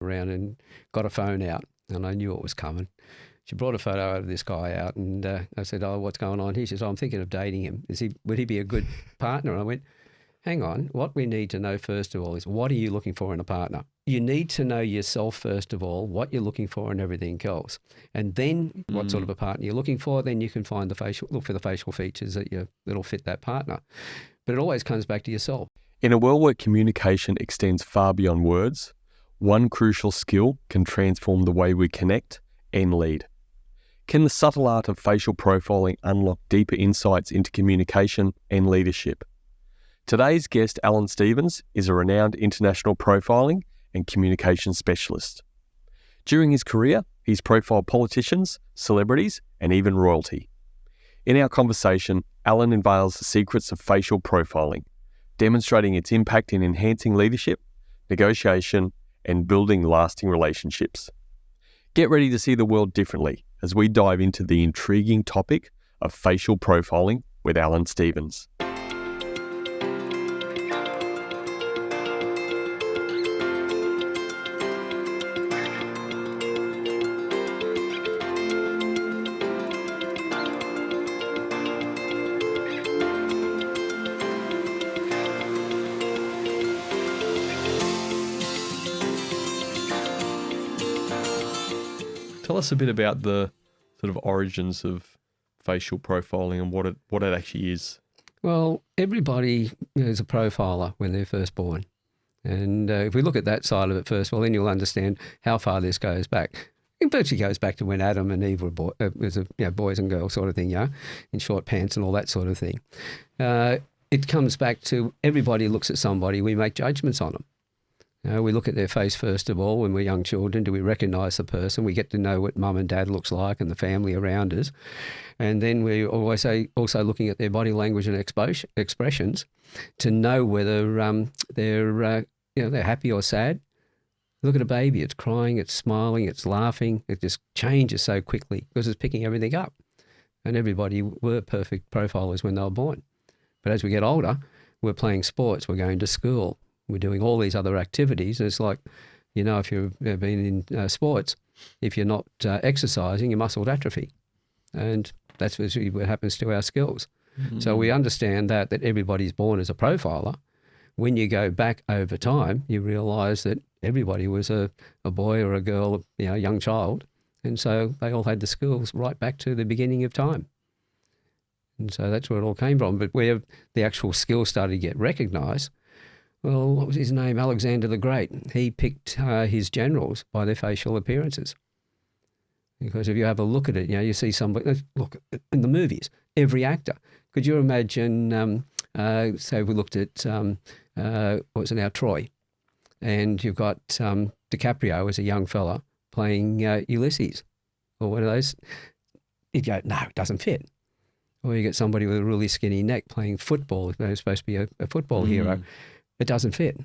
around and got a phone out, and I knew it was coming. She brought a photo of this guy out, and I said, "Oh, what's going on?" He says, "Oh, I'm thinking of dating him. Would he be a good partner?" And I went, "Hang on. What we need to know first of all is, what are you looking for in a partner? You need to know yourself first of all, what you're looking for, and everything else. And then what sort of a partner you're looking for. Then you can find look for the facial features that'll fit that partner. But it always comes back to yourself." In a world where communication extends far beyond words, one crucial skill can transform the way we connect and lead. Can the subtle art of facial profiling unlock deeper insights into communication and leadership? Today's guest, Alan Stevens, is a renowned international profiling and communication specialist. During his career, he's profiled politicians, celebrities, and even royalty. In our conversation, Alan unveils the secrets of facial profiling, demonstrating its impact in enhancing leadership, negotiation, and building lasting relationships. Get ready to see the world differently as we dive into the intriguing topic of facial profiling with Alan Stevens. Tell us a bit about the sort of origins of facial profiling and what it actually is. Well, everybody is a profiler when they're first born. And if we look at that side of it first of all, then you'll understand how far this goes back. It virtually goes back to when Adam and Eve were boys and girls sort of thing, in short pants and all that sort of thing. It comes back to everybody looks at somebody, we make judgments on them. We look at their face first of all when we're young children. Do we recognise the person? We get to know what mum and dad looks like and the family around us. And then we always also looking at their body language and expressions to know whether they're happy or sad. Look at a baby. It's crying, it's smiling, it's laughing. It just changes so quickly because it's picking everything up. And everybody were perfect profilers when they were born. But as we get older, we're playing sports, we're going to school, we're doing all these other activities. It's like, if you've been in sports, if you're not exercising, your muscles atrophy. And that's what happens to our skills. Mm-hmm. So we understand that everybody's born as a profiler. When you go back over time, you realise that everybody was a boy or a girl, a young child. And so they all had the skills right back to the beginning of time. And so that's where it all came from. But where the actual skills started to get recognised, well, what was his name? Alexander the Great. He picked his generals by their facial appearances. Because if you have a look at it, you see somebody, look, in the movies, every actor. Could you imagine, say we looked at, what was it now, Troy, and you've got DiCaprio as a young fella playing Ulysses, or one of those, you'd go, no, it doesn't fit. Or you get somebody with a really skinny neck playing football, they're supposed to be a football hero. It doesn't fit.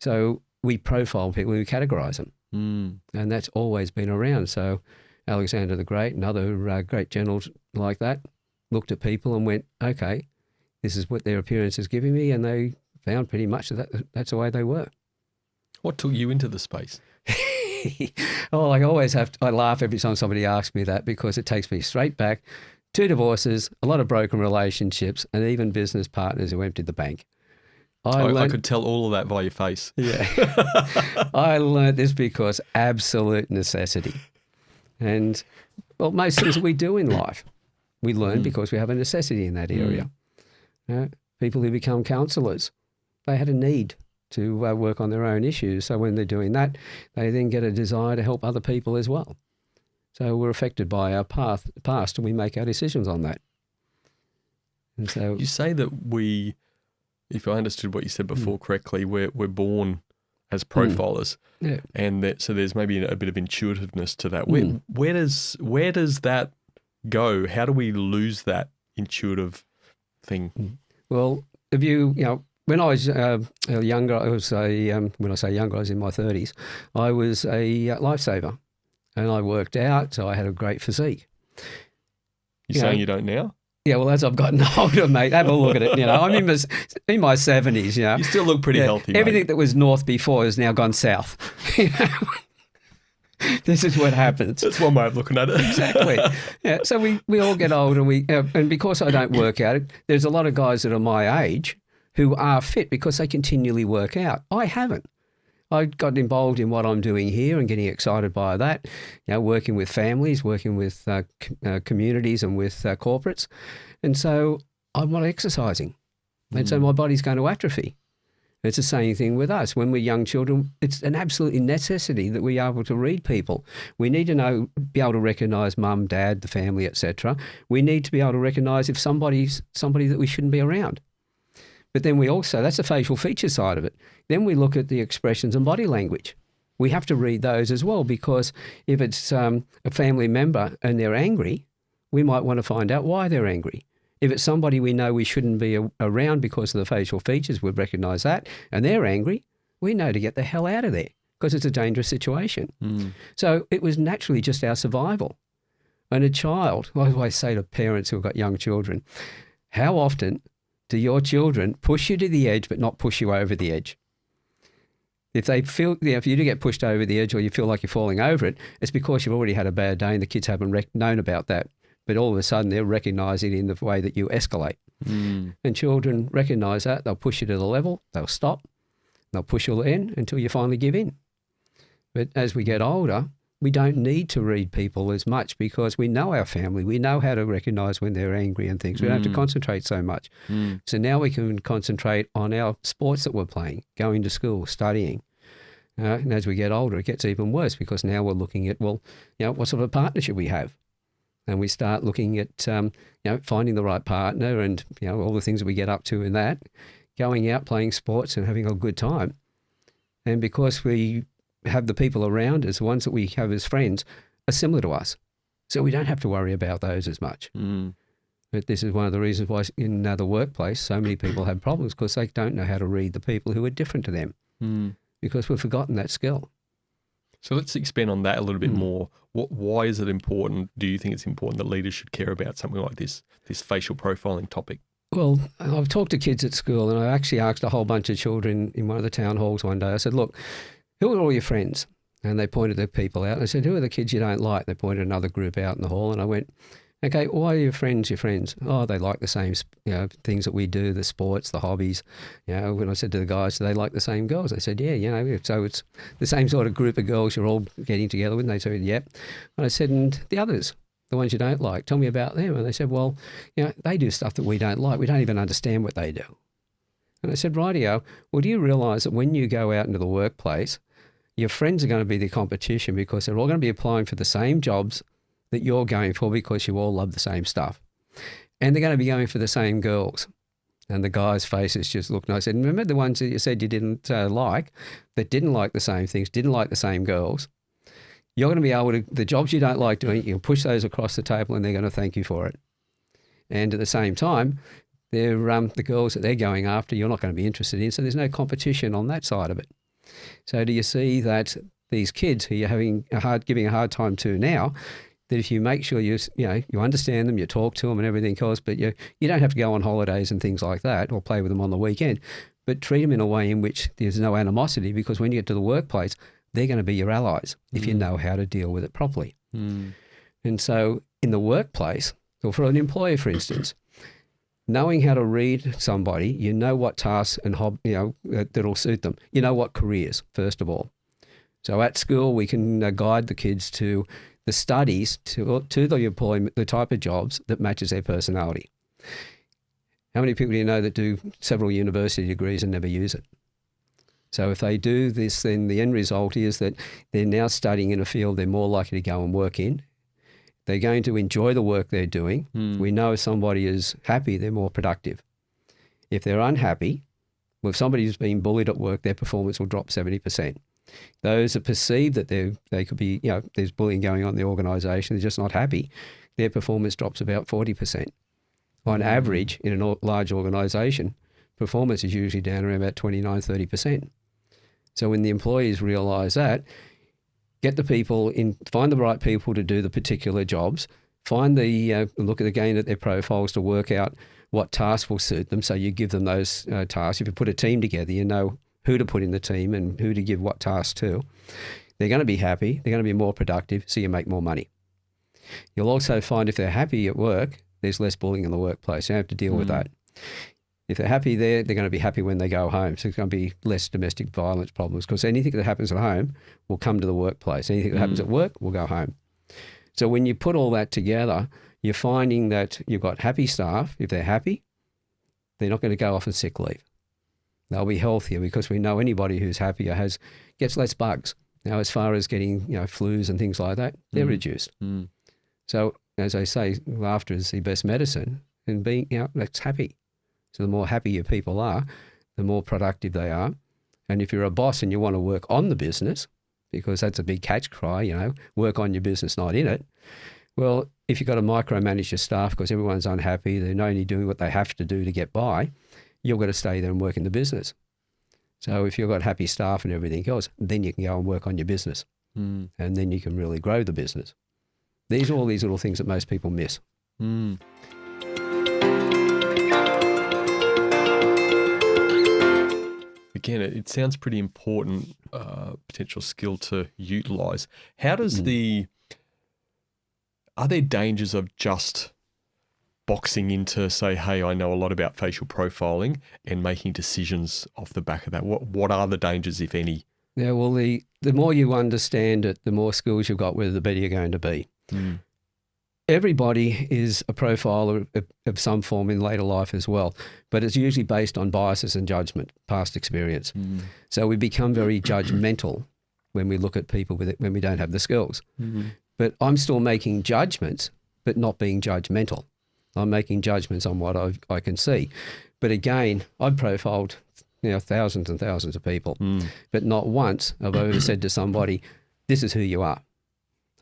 So we profile people, we categorise them. And that's always been around. So Alexander the Great and other great generals like that looked at people and went, okay, this is what their appearance is giving me, and they found pretty much that's the way they were. What took you into the space? Oh, I laugh every time somebody asks me that, because it takes me straight back. 2 divorces, a lot of broken relationships, and even business partners who emptied the bank. I could tell all of that by your face. Yeah. I learned this because absolute necessity. And, well, most things we do in life, we learn because we have a necessity in that area. People who become counsellors, they had a need to work on their own issues. So when they're doing that, they then get a desire to help other people as well. So we're affected by our past and we make our decisions on that. And so you say that if I understood what you said before correctly, we're born as profilers, and so there's maybe a bit of intuitiveness to that. Where does that go? How do we lose that intuitive thing? Well, if when I was younger, when I say younger, I was in my 30s. I was a lifesaver, and I worked out, so I had a great physique. You're saying you don't now? Yeah, well, as I've gotten older, mate, have a look at it. I'm in my 70s. You still look pretty healthy. Everything that was north before has now gone south. This is what happens. That's one way of looking at it. Exactly. Yeah. So we all get older, and because I don't work out, there's a lot of guys that are my age who are fit because they continually work out. I haven't. I got involved in what I'm doing here and getting excited by that, working with families, working with communities and with corporates. And so I'm not exercising. And so my body's going to atrophy. It's the same thing with us. When we're young children, it's an absolute necessity that we are able to read people. We need to be able to recognise mum, dad, the family, etc. We need to be able to recognise if somebody that we shouldn't be around. But then we also, that's the facial feature side of it. Then we look at the expressions and body language. We have to read those as well, because if it's a family member and they're angry, we might want to find out why they're angry. If it's somebody we know we shouldn't be around because of the facial features, we'd recognise that, and they're angry, we know to get the hell out of there because it's a dangerous situation. So it was naturally just our survival. And a child, I always say to parents who've got young children, how often do your children push you to the edge but not push you over the edge? If they feel, if you do get pushed over the edge or you feel like you're falling over it, it's because you've already had a bad day and the kids haven't known about that. But all of a sudden they're recognising it in the way that you escalate. And children recognise that. They'll push you to the level, they'll stop, they'll push you in until you finally give in. But as we get older, we don't need to read people as much because we know our family. We know how to recognise when they're angry and things. We don't have to concentrate so much. So now we can concentrate on our sports that we're playing, going to school, studying. And as we get older, it gets even worse because now we're looking at, what sort of a partnership we have. And we start looking at, finding the right partner and, all the things that we get up to in that, going out, playing sports and having a good time. And because we have the people around us, the ones that we have as friends, are similar to us. So we don't have to worry about those as much. But this is one of the reasons why in the workplace so many people have problems, because they don't know how to read the people who are different to them because we've forgotten that skill. So let's expand on that a little bit more. Why is it important? Do you think it's important that leaders should care about something like this facial profiling topic? Well, I've talked to kids at school, and I actually asked a whole bunch of children in one of the town halls one day. I said, look, who are all your friends? And they pointed their people out. And I said, who are the kids you don't like? They pointed another group out in the hall. And I went, okay, why are your friends your friends? Oh, they like the same things that we do, the sports, the hobbies. When I said to the guys, do they like the same girls? They said, yeah, so it's the same sort of group of girls you're all getting together with. And they said, yep. And I said, and the others, the ones you don't like, tell me about them. And they said, well, they do stuff that we don't like. We don't even understand what they do. And I said, rightio, well, do you realise that when you go out into the workplace, your friends are going to be the competition because they're all going to be applying for the same jobs that you're going for because you all love the same stuff. And they're going to be going for the same girls. And the guys' faces just looked nice. I said, remember the ones that you said you didn't like, that didn't like the same things, didn't like the same girls? You're going to be able to, the jobs you don't like doing, you can push those across the table and they're going to thank you for it. And at the same time, they're the girls that they're going after, you're not going to be interested in. So there's no competition on that side of it. So do you see that these kids who you're giving a hard time to now, that if you make sure you understand them, you talk to them and everything else, but you don't have to go on holidays and things like that or play with them on the weekend, but treat them in a way in which there's no animosity, because when you get to the workplace, they're going to be your allies if you know how to deal with it properly. And so in the workplace, or for an employer, for instance, knowing how to read somebody, you know what tasks and that'll suit them. You know what careers, first of all. So at school, we can guide the kids to the studies, to the employment, the type of jobs that matches their personality. How many people do you know that do several university degrees and never use it? So if they do this, then the end result is that they're now studying in a field they're more likely to go and work in. They're going to enjoy the work they're doing. We know if somebody is happy, they're more productive. If they're unhappy, well, if somebody who's been bullied at work, their performance will drop 70%. Those that perceive that they could be, there's bullying going on in the organisation, they're just not happy, their performance drops about 40%. On average, in a large organisation, performance is usually down around about 29-30%. So when the employees realise that, get the people in, find the right people to do the particular jobs, find look again at their profiles to work out what tasks will suit them. So you give them those tasks. If you put a team together, you know who to put in the team and who to give what tasks to. They're going to be happy. They're going to be more productive, so you make more money. You'll also find if they're happy at work, there's less bullying in the workplace. You don't have to deal with that. If they're happy there, they're going to be happy when they go home. So there's going to be less domestic violence problems because anything that happens at home will come to the workplace. Anything that happens at work will go home. So when you put all that together, you're finding that you've got happy staff. If they're happy, they're not going to go off on sick leave. They'll be healthier because we know anybody who's happier gets less bugs. Now, as far as getting flus and things like that, they're reduced. So, as I say, laughter is the best medicine, and being that's happy. So the more happy your people are, the more productive they are. And if you're a boss and you want to work on the business, because that's a big catch cry, work on your business, not in it. Well, if you've got to micromanage your staff because everyone's unhappy, they're only doing what they have to do to get by, you've got to stay there and work in the business. So if you've got happy staff and everything else, then you can go and work on your business. And then you can really grow the business. These are all these little things that most people miss. Again, it sounds pretty important potential skill to utilise. How does are there dangers of just boxing into, say, hey, I know a lot about facial profiling and making decisions off the back of that? What are the dangers, if any? Yeah, well, the more you understand it, the more skills you've got, the better you're going to be. Everybody is a profiler of some form in later life as well, but it's usually based on biases and judgment, past experience. So we become very judgmental when we look at people when we don't have the skills. But I'm still making judgments, but not being judgmental. I'm making judgments on what I can see. But again, I've profiled thousands and thousands of people, but not once have I ever said to somebody, this is who you are.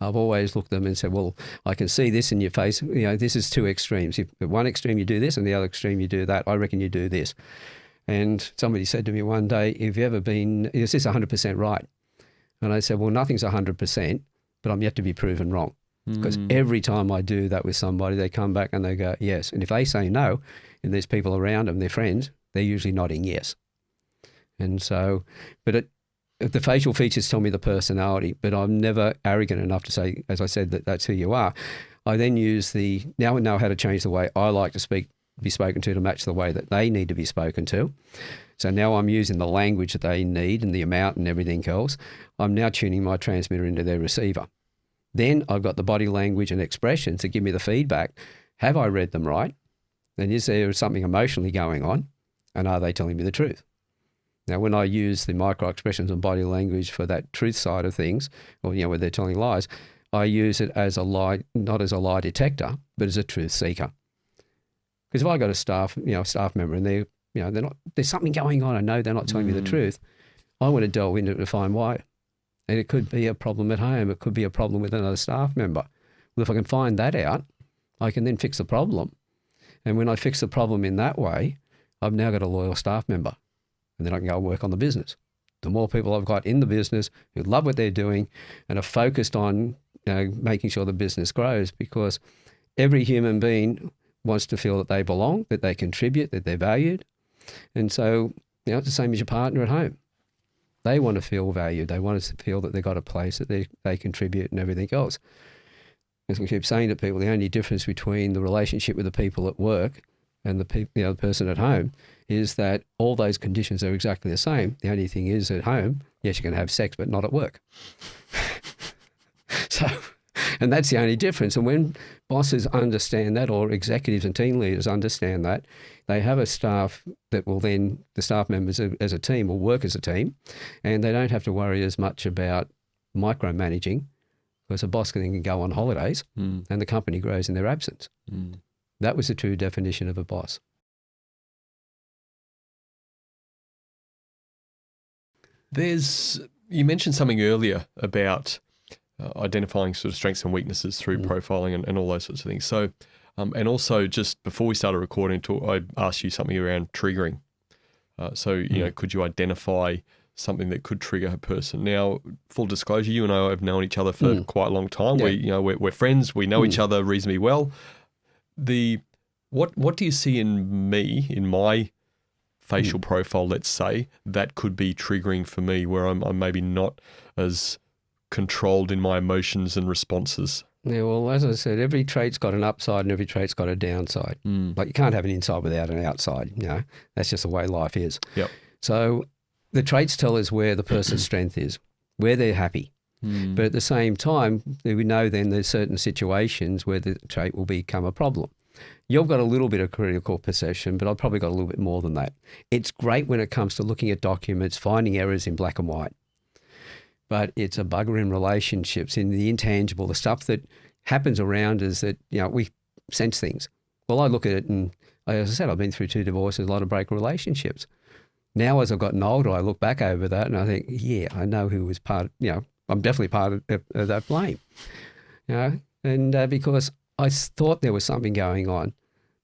I've always looked at them and said, well, I can see this in your face. This is two extremes. If at one extreme you do this and the other extreme you do that, I reckon you do this. And somebody said to me one day, have you ever been, is this 100% right? And I said, well, nothing's 100%, but I'm yet to be proven wrong. Because every time I do that with somebody, they come back and they go, yes. And if they say no, and there's people around them, their friends, they're usually nodding yes. And so, but the facial features tell me the personality, but I'm never arrogant enough to say, as I said, that that's who you are. I then use now I know how to change the way I like to be spoken to match the way that they need to be spoken to. So now I'm using the language that they need and the amount and everything else. I'm now tuning my transmitter into their receiver. Then I've got the body language and expressions to give me the feedback. Have I read them right? And is there something emotionally going on? And are they telling me the truth? Now, when I use the micro expressions and body language for that truth side of things, or where they're telling lies, I use it as a lie, not as a lie detector, but as a truth seeker. Because if I got a staff member and they're not, there's something going on, I know they're not telling me the truth, I want to delve into it to find why. And it could be a problem at home. It could be a problem with another staff member. Well, if I can find that out, I can then fix the problem. And when I fix the problem in that way, I've now got a loyal staff member. And then I can go work on the business. The more people I've got in the business who love what they're doing and are focused on making sure the business grows, because every human being wants to feel that they belong, that they contribute, that they're valued. And so, it's the same as your partner at home. They want to feel valued. They want to feel that they've got a place, that they contribute and everything else. As we keep saying to people, the only difference between the relationship with the people at work and the person at home is that all those conditions are exactly the same. The only thing is at home, yes, you can have sex, but not at work. And that's the only difference. And when bosses understand that, or executives and team leaders understand that, they have a staff that will then, the staff members as a team will work as a team, and they don't have to worry as much about micromanaging, because a boss can go on holidays and the company grows in their absence. That was the true definition of a boss. You mentioned something earlier about identifying sort of strengths and weaknesses through profiling and all those sorts of things. So, and also just before we started recording, I asked you something around triggering. Could you identify something that could trigger a person? Now, full disclosure, you and I have known each other for quite a long time. Yeah. We're friends. We know each other reasonably well. What do you see in me, in my facial profile, let's say, that could be triggering for me, where I'm maybe not as controlled in my emotions and responses. Yeah, well, as I said, every trait's got an upside and every trait's got a downside. Like you can't have an inside without an outside, That's just the way life is. Yep. So the traits tell us where the person's strength is, where they're happy. But at the same time, we know then there's certain situations where the trait will become a problem. You've got a little bit of critical perception, but I've probably got a little bit more than that. It's great when it comes to looking at documents, finding errors in black and white. But it's a bugger in relationships, in the intangible, the stuff that happens around us that, we sense things. Well, I look at it and, as I said, I've been through 2 divorces, a lot of break relationships. Now, as I've gotten older, I look back over that and I think, yeah, I know who was part, I'm definitely part of that blame. And because I thought there was something going on,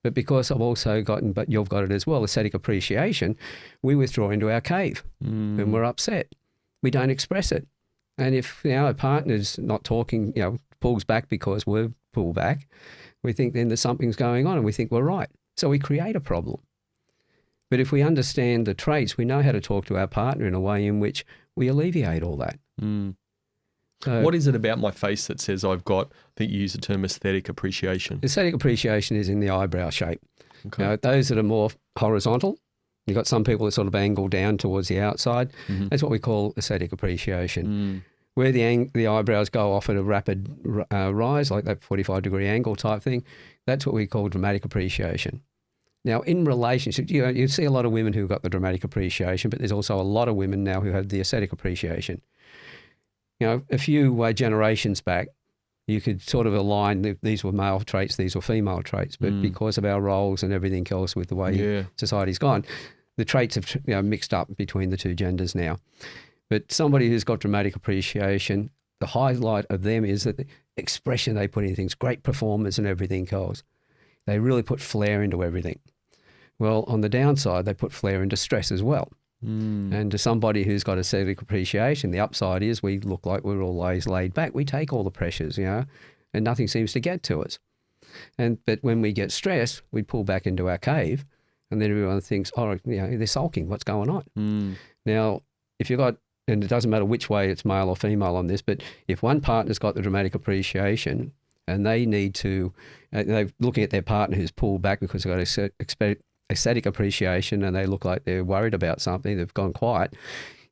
but because I've also gotten, but you've got it as well, aesthetic appreciation, we withdraw into our cave and we're upset. We don't express it. And if our partner's not talking, pulls back because we've pulled back, we think then there's something's going on and we think we're right. So we create a problem. But if we understand the traits, we know how to talk to our partner in a way in which we alleviate all that. So, what is it about my face that says I've got, I think you use the term aesthetic appreciation? Aesthetic appreciation is in the eyebrow shape. Okay. Those that are more horizontal, you've got some people that sort of angle down towards the outside. That's what we call aesthetic appreciation. Where the eyebrows go off at a rapid rise, like that 45-degree angle type thing, that's what we call dramatic appreciation. Now, in relationships, you see a lot of women who've got the dramatic appreciation, but there's also a lot of women now who have the aesthetic appreciation. A few generations back, you could sort of align these were male traits, these were female traits, but because of our roles and everything else with the way society's gone, the traits have mixed up between the two genders now. But somebody who's got dramatic appreciation, the highlight of them is that the expression they put in things, great performance and everything else. They really put flair into everything. Well, on the downside, they put flair into stress as well. And to somebody who's got aesthetic appreciation, the upside is we look like we're always laid back. We take all the pressures, and nothing seems to get to us. But when we get stressed, we pull back into our cave, and then everyone thinks, they're sulking. What's going on? Now, if you've got, and it doesn't matter which way it's male or female on this, but if one partner's got the dramatic appreciation and they need to, they're looking at their partner who's pulled back because they've got aesthetic appreciation and they look like they're worried about something, they've gone quiet,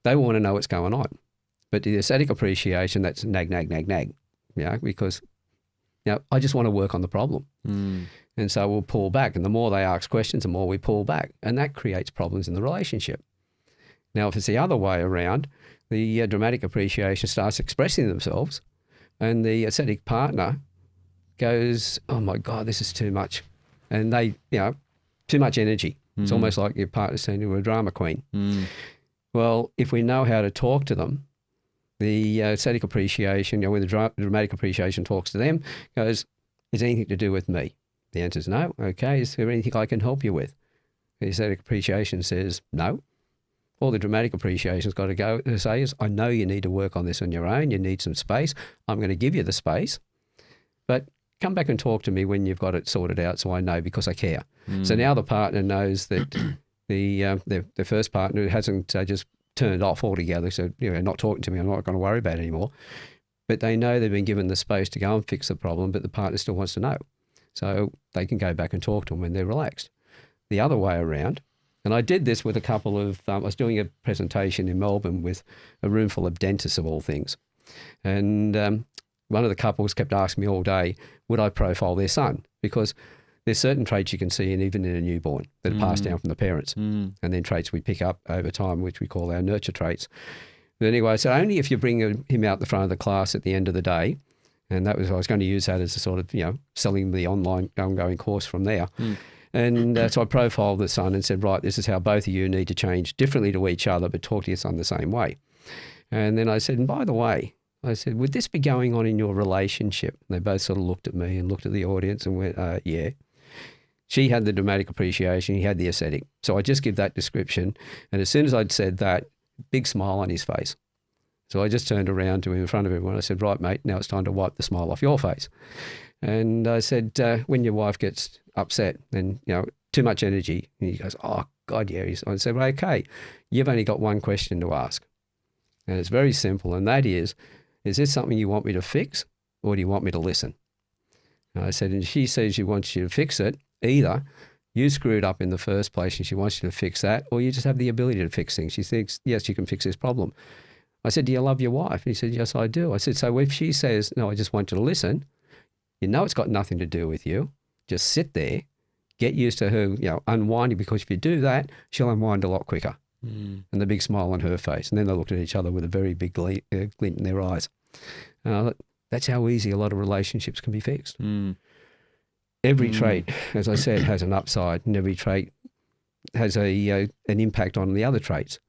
they want to know what's going on. But the aesthetic appreciation, that's nag, because I just want to work on the problem. And so we'll pull back, and the more they ask questions, the more we pull back, and that creates problems in the relationship. Now, if it's the other way around, the dramatic appreciation starts expressing themselves and the aesthetic partner goes, oh my God, this is too much. And they, too much energy. It's almost like your partner's saying to a drama queen. Well, if we know how to talk to them, the aesthetic appreciation, when the dramatic appreciation talks to them, goes, is anything to do with me? The answer is no. Okay, is there anything I can help you with? The aesthetic appreciation says no. All the dramatic appreciation's got to go to say is, I know you need to work on this on your own. You need some space. I'm going to give you the space, but come back and talk to me when you've got it sorted out so I know because I care. So now the partner knows that the first partner hasn't just turned off altogether, so not talking to me, I'm not going to worry about it anymore. But they know they've been given the space to go and fix the problem, but the partner still wants to know. So they can go back and talk to them when they're relaxed. The other way around, and I did this with a couple of, I was doing a presentation in Melbourne with a room full of dentists of all things. And one of the couples kept asking me all day, would I profile their son? Because there's certain traits you can see even in a newborn that are passed down from the parents. And then traits we pick up over time, which we call our nurture traits. But anyway, so only if you bring him out the front of the class at the end of the day, and I was going to use that as a sort of, selling the ongoing course from there. And so I profiled the son and said, right, this is how both of you need to change differently to each other, but talk to your son the same way. And then I said, and by the way, I said, would this be going on in your relationship? And they both sort of looked at me and looked at the audience and went, yeah. She had the dramatic appreciation, he had the aesthetic. So I just give that description. And as soon as I'd said that, big smile on his face. So I just turned around to him in front of everyone. I said, right, mate, now it's time to wipe the smile off your face. And I said, when your wife gets upset and, too much energy, and he goes, oh, God, yeah. I said, well, okay, you've only got one question to ask. And it's very simple, and that is is this something you want me to fix or do you want me to listen? And I said, and she says she wants you to fix it. Either you screwed up in the first place and she wants you to fix that, or you just have the ability to fix things. She thinks, yes, you can fix this problem. I said, do you love your wife? And he said, yes, I do. I said, so if she says, no, I just want you to listen, you know it's got nothing to do with you. Just sit there, get used to her, unwinding, because if you do that, she'll unwind a lot quicker. And the big smile on her face. And then they looked at each other with a very big glint in their eyes. That's how easy a lot of relationships can be fixed. Every trait, as I said, has an upside, and every trait has an impact on the other traits.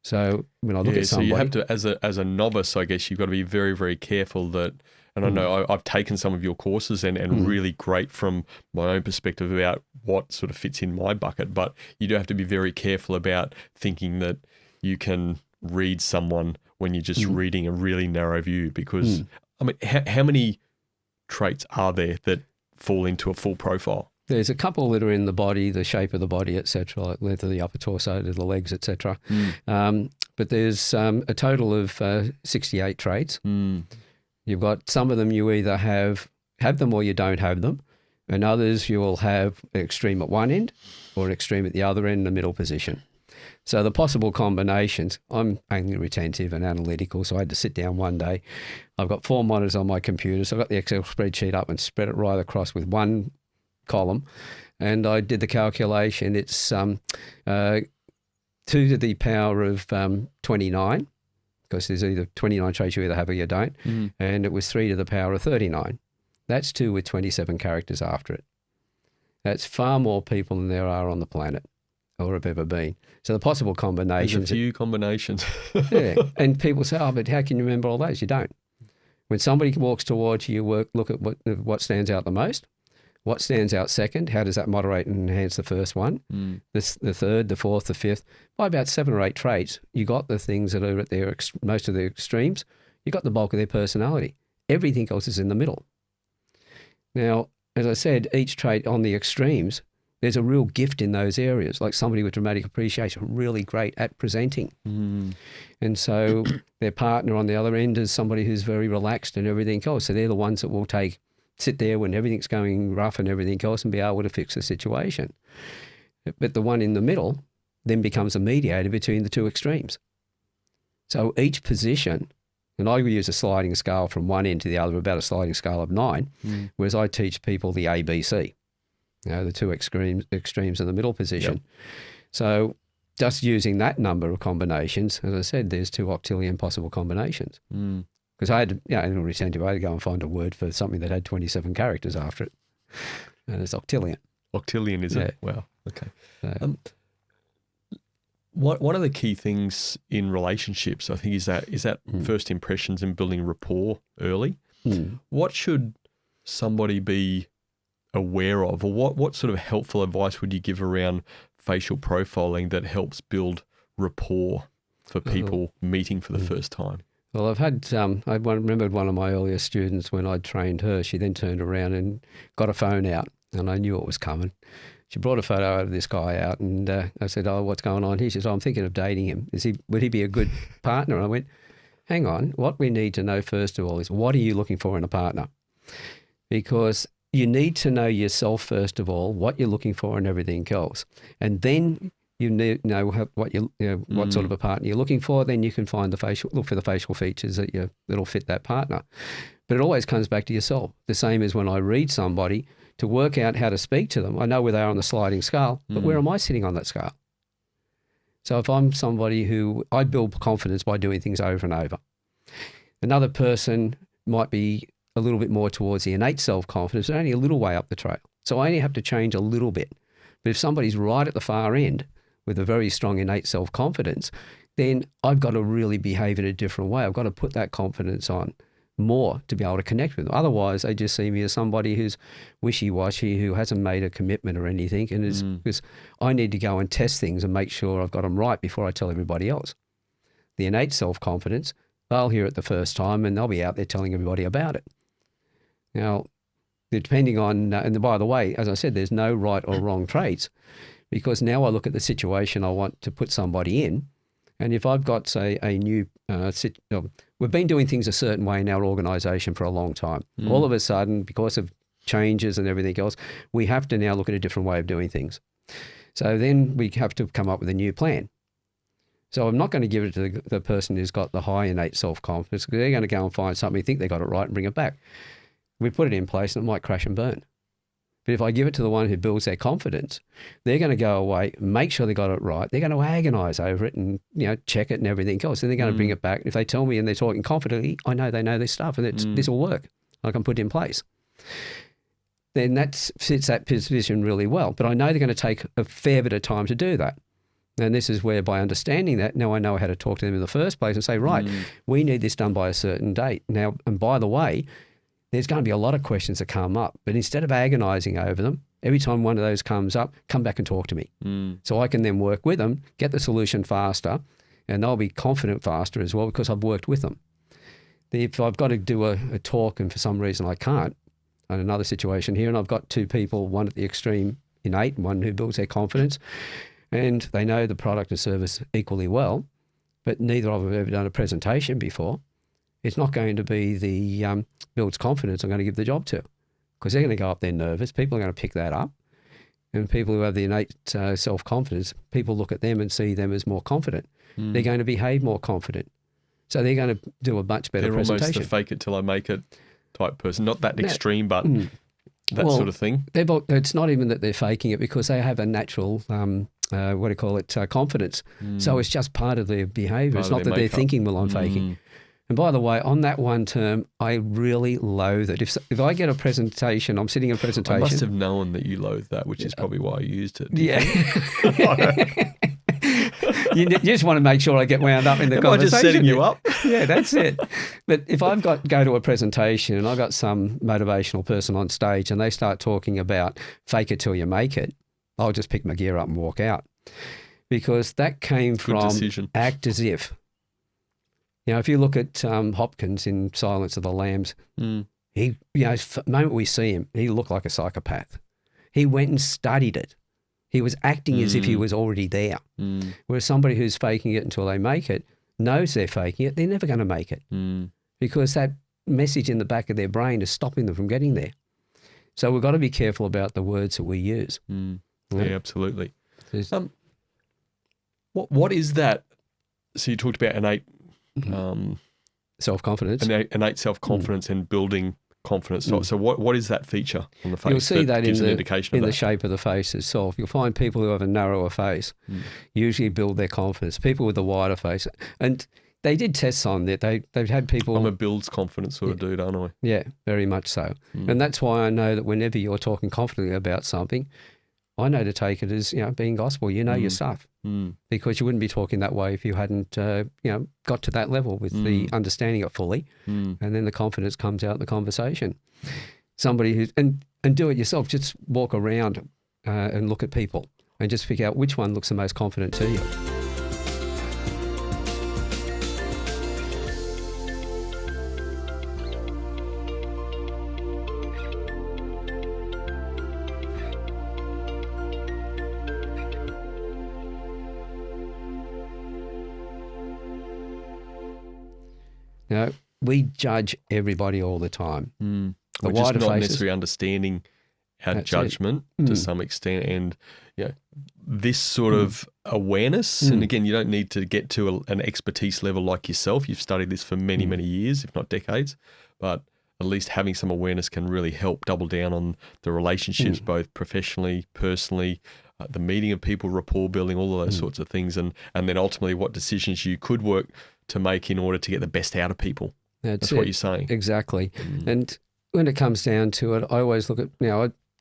So when I look at somebody, so you have to, as a novice, I guess you've got to be very, very careful that. And I know I've taken some of your courses and really great from my own perspective about what sort of fits in my bucket. But you do have to be very careful about thinking that you can read someone when you're just reading a really narrow view. Because I mean, how many traits are there that fall into a full profile? There's a couple that are in the body, the shape of the body, etc., like length of the upper torso to the legs, etc. But there's a total of 68 traits. You've got some of them you either have them or you don't have them, and others you will have an extreme at one end or an extreme at the other end, the middle position. So the possible combinations, I'm only retentive and analytical, so I had to sit down one day. I've got 4 monitors on my computer, so I've got the Excel spreadsheet up and spread it right across with one column, and I did the calculation. It's 2 to the power of 29, because there's either 29 traits you either have or you don't, and it was 3 to the power of 39. That's 2 with 27 characters after it. That's far more people than there are on the planet or have ever been. So the possible combinations. There's a few combinations. Yeah, and people say, oh, but how can you remember all those? You don't. When somebody walks towards you, look at what stands out the most. What stands out second? How does that moderate and enhance the first one? The third, the fourth, the fifth. By about 7 or 8 traits, you got the things that are at their most of their extremes. You got the bulk of their personality. Everything else is in the middle. Now, as I said, each trait on the extremes, there's a real gift in those areas. Like somebody with dramatic appreciation, really great at presenting. And so their partner on the other end is somebody who's very relaxed and everything else. So they're the ones that will sit there when everything's going rough and everything else and be able to fix the situation. But the one in the middle then becomes a mediator between the two extremes. So each position, and I use a sliding scale from one end to the other, about a sliding scale of 9, whereas I teach people the ABC, the two extremes in the middle position. Yep. So just using that number of combinations, as I said, there's 2 octillion possible combinations. Because I had, retentive, I had to go and find a word for something that had 27 characters after it. And it's octillion. Octillion, is it? Wow. Okay. One of the key things in relationships, I think, is that first impressions and building rapport early. What should somebody be aware of, or what sort of helpful advice would you give around facial profiling that helps build rapport for people meeting for the first time? Well, I've had, I remembered one of my earlier students when I trained her, she then turned around and got a phone out, and I knew it was coming. She brought a photo of this guy out, and I said, oh, what's going on? He says, oh, I'm thinking of dating him. Would he be a good partner? And I went, hang on, what we need to know first of all is, what are you looking for in a partner? Because you need to know yourself first of all, what you're looking for and everything else. And then you know what what sort of a partner you're looking for. Then you can find look for the facial features that'll fit that partner. But it always comes back to yourself. The same as when I read somebody, to work out how to speak to them. I know where they are on the sliding scale, but where am I sitting on that scale? So if I'm somebody who, I build confidence by doing things over and over. Another person might be a little bit more towards the innate self-confidence, only a little way up the trail. So I only have to change a little bit. But if somebody's right at the far end with a very strong innate self-confidence, then I've got to really behave in a different way. I've got to put that confidence on more to be able to connect with them. Otherwise, they just see me as somebody who's wishy-washy, who hasn't made a commitment or anything, and is because I need to go and test things and make sure I've got them right before I tell everybody else. The innate self-confidence, they'll hear it the first time and they'll be out there telling everybody about it. Now, depending on, and by the way, as I said, there's no right or wrong traits, because now I look at the situation I want to put somebody in, And if I've got, say, a new, we've been doing things a certain way in our organisation for a long time. All of a sudden, because of changes and everything else, we have to now look at a different way of doing things. So then we have to come up with a new plan. So I'm not going to give it to the person who's got the high innate self-confidence, because they're going to go and find something, think they got it right and bring it back. We put it in place and it might crash and burn. But if I give it to the one who builds their confidence, they're going to go away, make sure they got it right. They're going to agonise over it and, check it and everything else. And they're going to bring it back. If they tell me and they're talking confidently, I know they know this stuff and this will work. I can put it in place. Then that fits that position really well. But I know they're going to take a fair bit of time to do that. And this is where, by understanding that, now I know how to talk to them in the first place and say, right, we need this done by a certain date. Now, and by the way, there's going to be a lot of questions that come up, but instead of agonising over them, every time one of those comes up, come back and talk to me. So I can then work with them, get the solution faster, and they'll be confident faster as well because I've worked with them. If I've got to do a talk and for some reason I can't, in another situation here, and I've got two people, one at the extreme innate and one who builds their confidence, and they know the product and service equally well, but neither of them have ever done a presentation before, it's not going to be the builds confidence I'm going to give the job to, because they're going to go up there nervous. People are going to pick that up. And people who have the innate self-confidence, people look at them and see them as more confident. They're going to behave more confident. So they're going to do a much better presentation. They're almost the fake it till I make it type person. Not that extreme, but that sort of thing. It's not even that they're faking it, because they have a natural, confidence. So it's just part of their behaviour. It's not that they're thinking, well, I'm faking. And by the way, on that one term, I really loathe it. If I get a presentation, I'm sitting in a presentation. I must have known that you loathe that, which is probably why I used it. Yeah. You just want to make sure I get wound up in the conversation. Am I just setting you up? Yeah, that's it. But if I've go to a presentation and I've got some motivational person on stage and they start talking about fake it till you make it, I'll just pick my gear up and walk out, because that came from act as if. If you look at Hopkins in Silence of the Lambs, he, the moment we see him, he looked like a psychopath. He went and studied it. He was acting as if he was already there. Whereas somebody who's faking it until they make it knows they're faking it, they're never going to make it, because that message in the back of their brain is stopping them from getting there. So we've got to be careful about the words that we use. Yeah, absolutely. What is that? So you talked about innate self-confidence. Innate self-confidence and building confidence. So what is that feature on the face? You'll see that gives in an indication of the shape of the face itself. You'll find people who have a narrower face usually build their confidence. People with a wider face. And they did tests on that. They've had people... I'm a builds confidence sort of dude, aren't I? Yeah, very much so. And that's why I know that whenever you're talking confidently about something, I know to take it as, being gospel. You know your stuff, because you wouldn't be talking that way if you hadn't, got to that level with the understanding it fully, and then the confidence comes out in the conversation. Somebody who and do it yourself. Just walk around and look at people and just figure out which one looks the most confident to you. We judge everybody all the time. We're just not necessarily understanding our judgment to some extent, and this sort of awareness. And again, you don't need to get to an expertise level like yourself. You've studied this for many, many years, if not decades. But at least having some awareness can really help double down on the relationships, both professionally, personally, the meeting of people, rapport building, all of those sorts of things, and then ultimately what decisions you could work to make in order to get the best out of people. That's what you're saying. Exactly. And when it comes down to it, I always look at,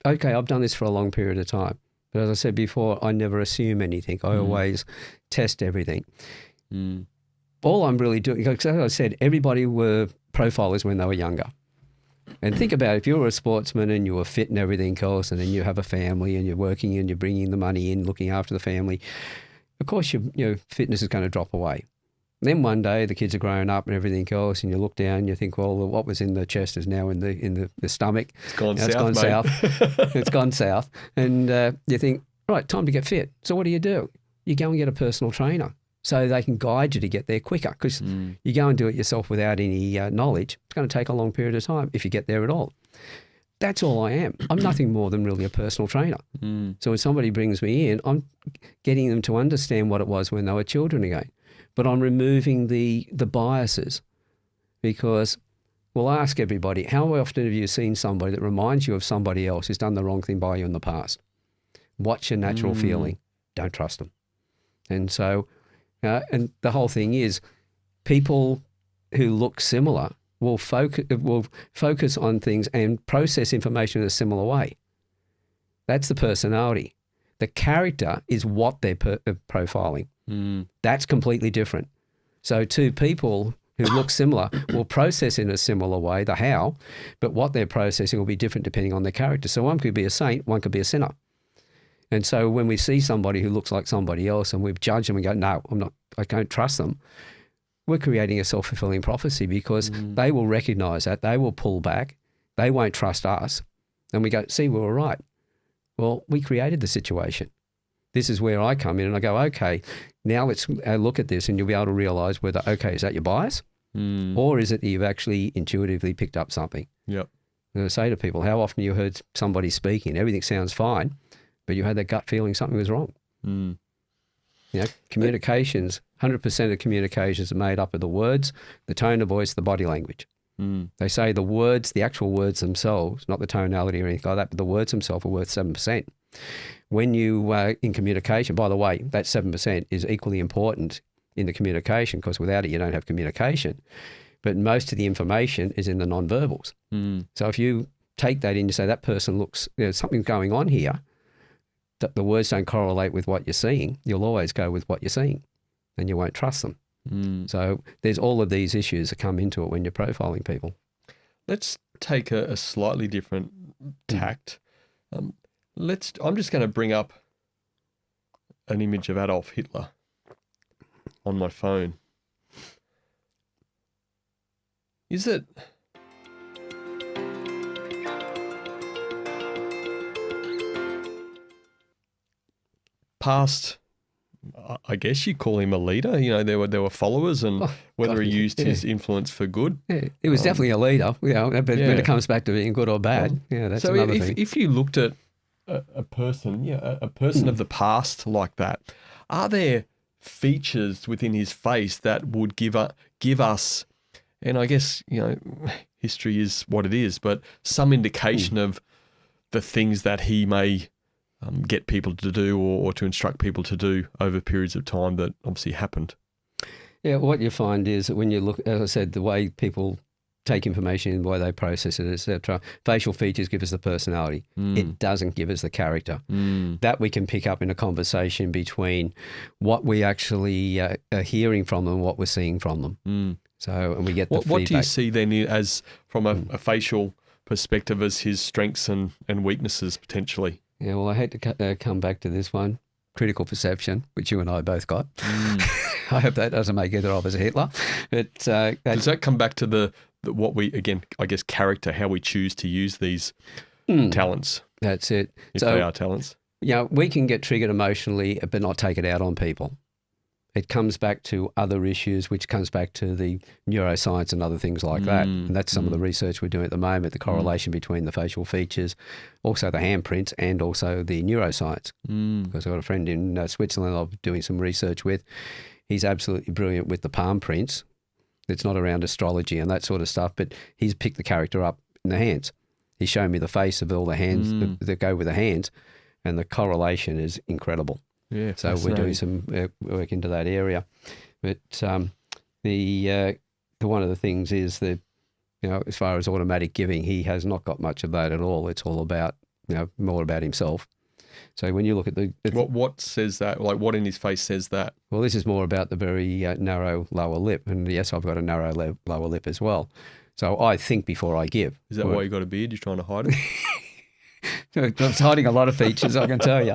okay, I've done this for a long period of time. But as I said before, I never assume anything. I always test everything. All I'm really doing, because as I said, everybody were profilers when they were younger. And think about it, if you were a sportsman and you were fit and everything else, and then you have a family and you're working and you're bringing the money in, looking after the family, of course your fitness is going to drop away. And then one day the kids are growing up and everything else, and you look down and you think, well, what was in the chest is now in the stomach. It's gone south, it's gone mate. south. It's gone south. And you think, right, time to get fit. So what do? You go and get a personal trainer. so they can guide you to get there quicker. Because you go and do it yourself without any knowledge, it's going to take a long period of time if you get there at all. That's all I am. I'm nothing more than really a personal trainer. So when somebody brings me in, I'm getting them to understand what it was when they were children again. But I'm removing the biases, because we'll ask everybody, how often have you seen somebody that reminds you of somebody else who's done the wrong thing by you in the past? What's your natural feeling? Don't trust them. And so, and the whole thing is, people who look similar will focus on things and process information in a similar way. That's the personality. The character is what they're profiling. That's completely different. So two people who look similar will process in a similar way, the how, but what they're processing will be different depending on their character. So one could be a saint, one could be a sinner. And so when we see somebody who looks like somebody else and we've judged them and go, no, I don't trust them, we're creating a self-fulfilling prophecy, because they will recognize that, they will pull back, they won't trust us. And we go, see, we were right. Well, we created the situation. This is where I come in and I go, okay, now let's look at this, and you'll be able to realize whether, okay, is that your bias? Or is it that you've actually intuitively picked up something? Yep. And I say to people, how often you heard somebody speaking, everything sounds fine, but you had that gut feeling something was wrong. You know, communications, 100% of communications are made up of the words, the tone of voice, the body language. They say the words, the actual words themselves, not the tonality or anything like that, but the words themselves are worth 7%. When you, in communication, by the way, that 7% is equally important in the communication, because without it, you don't have communication. But most of the information is in the non-verbals. So if you take that in, you say that person looks, there's something going on here, that the words don't correlate with what you're seeing, you'll always go with what you're seeing and you won't trust them. So there's all of these issues that come into it when you're profiling people. Let's take a slightly different tact. I'm just going to bring up an image of Adolf Hitler on my phone. Is it past, I guess you call him a leader. You know, there were followers, and whether he used his influence for good. Yeah, he was definitely a leader, you know, but when it comes back to being good or bad, that's another thing. If you looked at a person, a person of the past like that, are there features within his face that would give us, and I guess, you know, history is what it is, but some indication of the things that he may get people to do or to instruct people to do over periods of time that obviously happened? Yeah, what you find is that when you look, as I said, the way people take information and the way they process it, etc., facial features give us the personality. It doesn't give us the character. That we can pick up in a conversation between what we actually are hearing from them and what we're seeing from them. So, and we get the feedback. What do you see then as, from a facial perspective, as his strengths and weaknesses potentially? Yeah, well, I hate to come back to this one, critical perception, which you and I both got. I hope that doesn't make either of us a Hitler. But does that come back to the what we, again, I guess, character, how we choose to use these talents? That's it. If they are talents. Yeah, we can get triggered emotionally, but not take it out on people. It comes back to other issues, which comes back to the neuroscience and other things like that. And that's some of the research we're doing at the moment, the correlation between the facial features, also the handprints, and also the neuroscience. Because I've got a friend in Switzerland I'm doing some research with. He's absolutely brilliant with the palm prints. It's not around astrology and that sort of stuff, but he's picked the character up in the hands. He's shown me the face of all the hands that go with the hands, and the correlation is incredible. Yeah, so we're doing some work into that area, but the one of the things is that, you know, as far as automatic giving, he has not got much of that at all. It's all about, you know, more about himself. So when you look at what says that, like what in his face says that? Well, this is more about the very narrow lower lip, and yes, I've got a narrow lower lip as well. So I think before I give. Is that why you got a beard? You're trying to hide it? It's hiding a lot of features, I can tell you.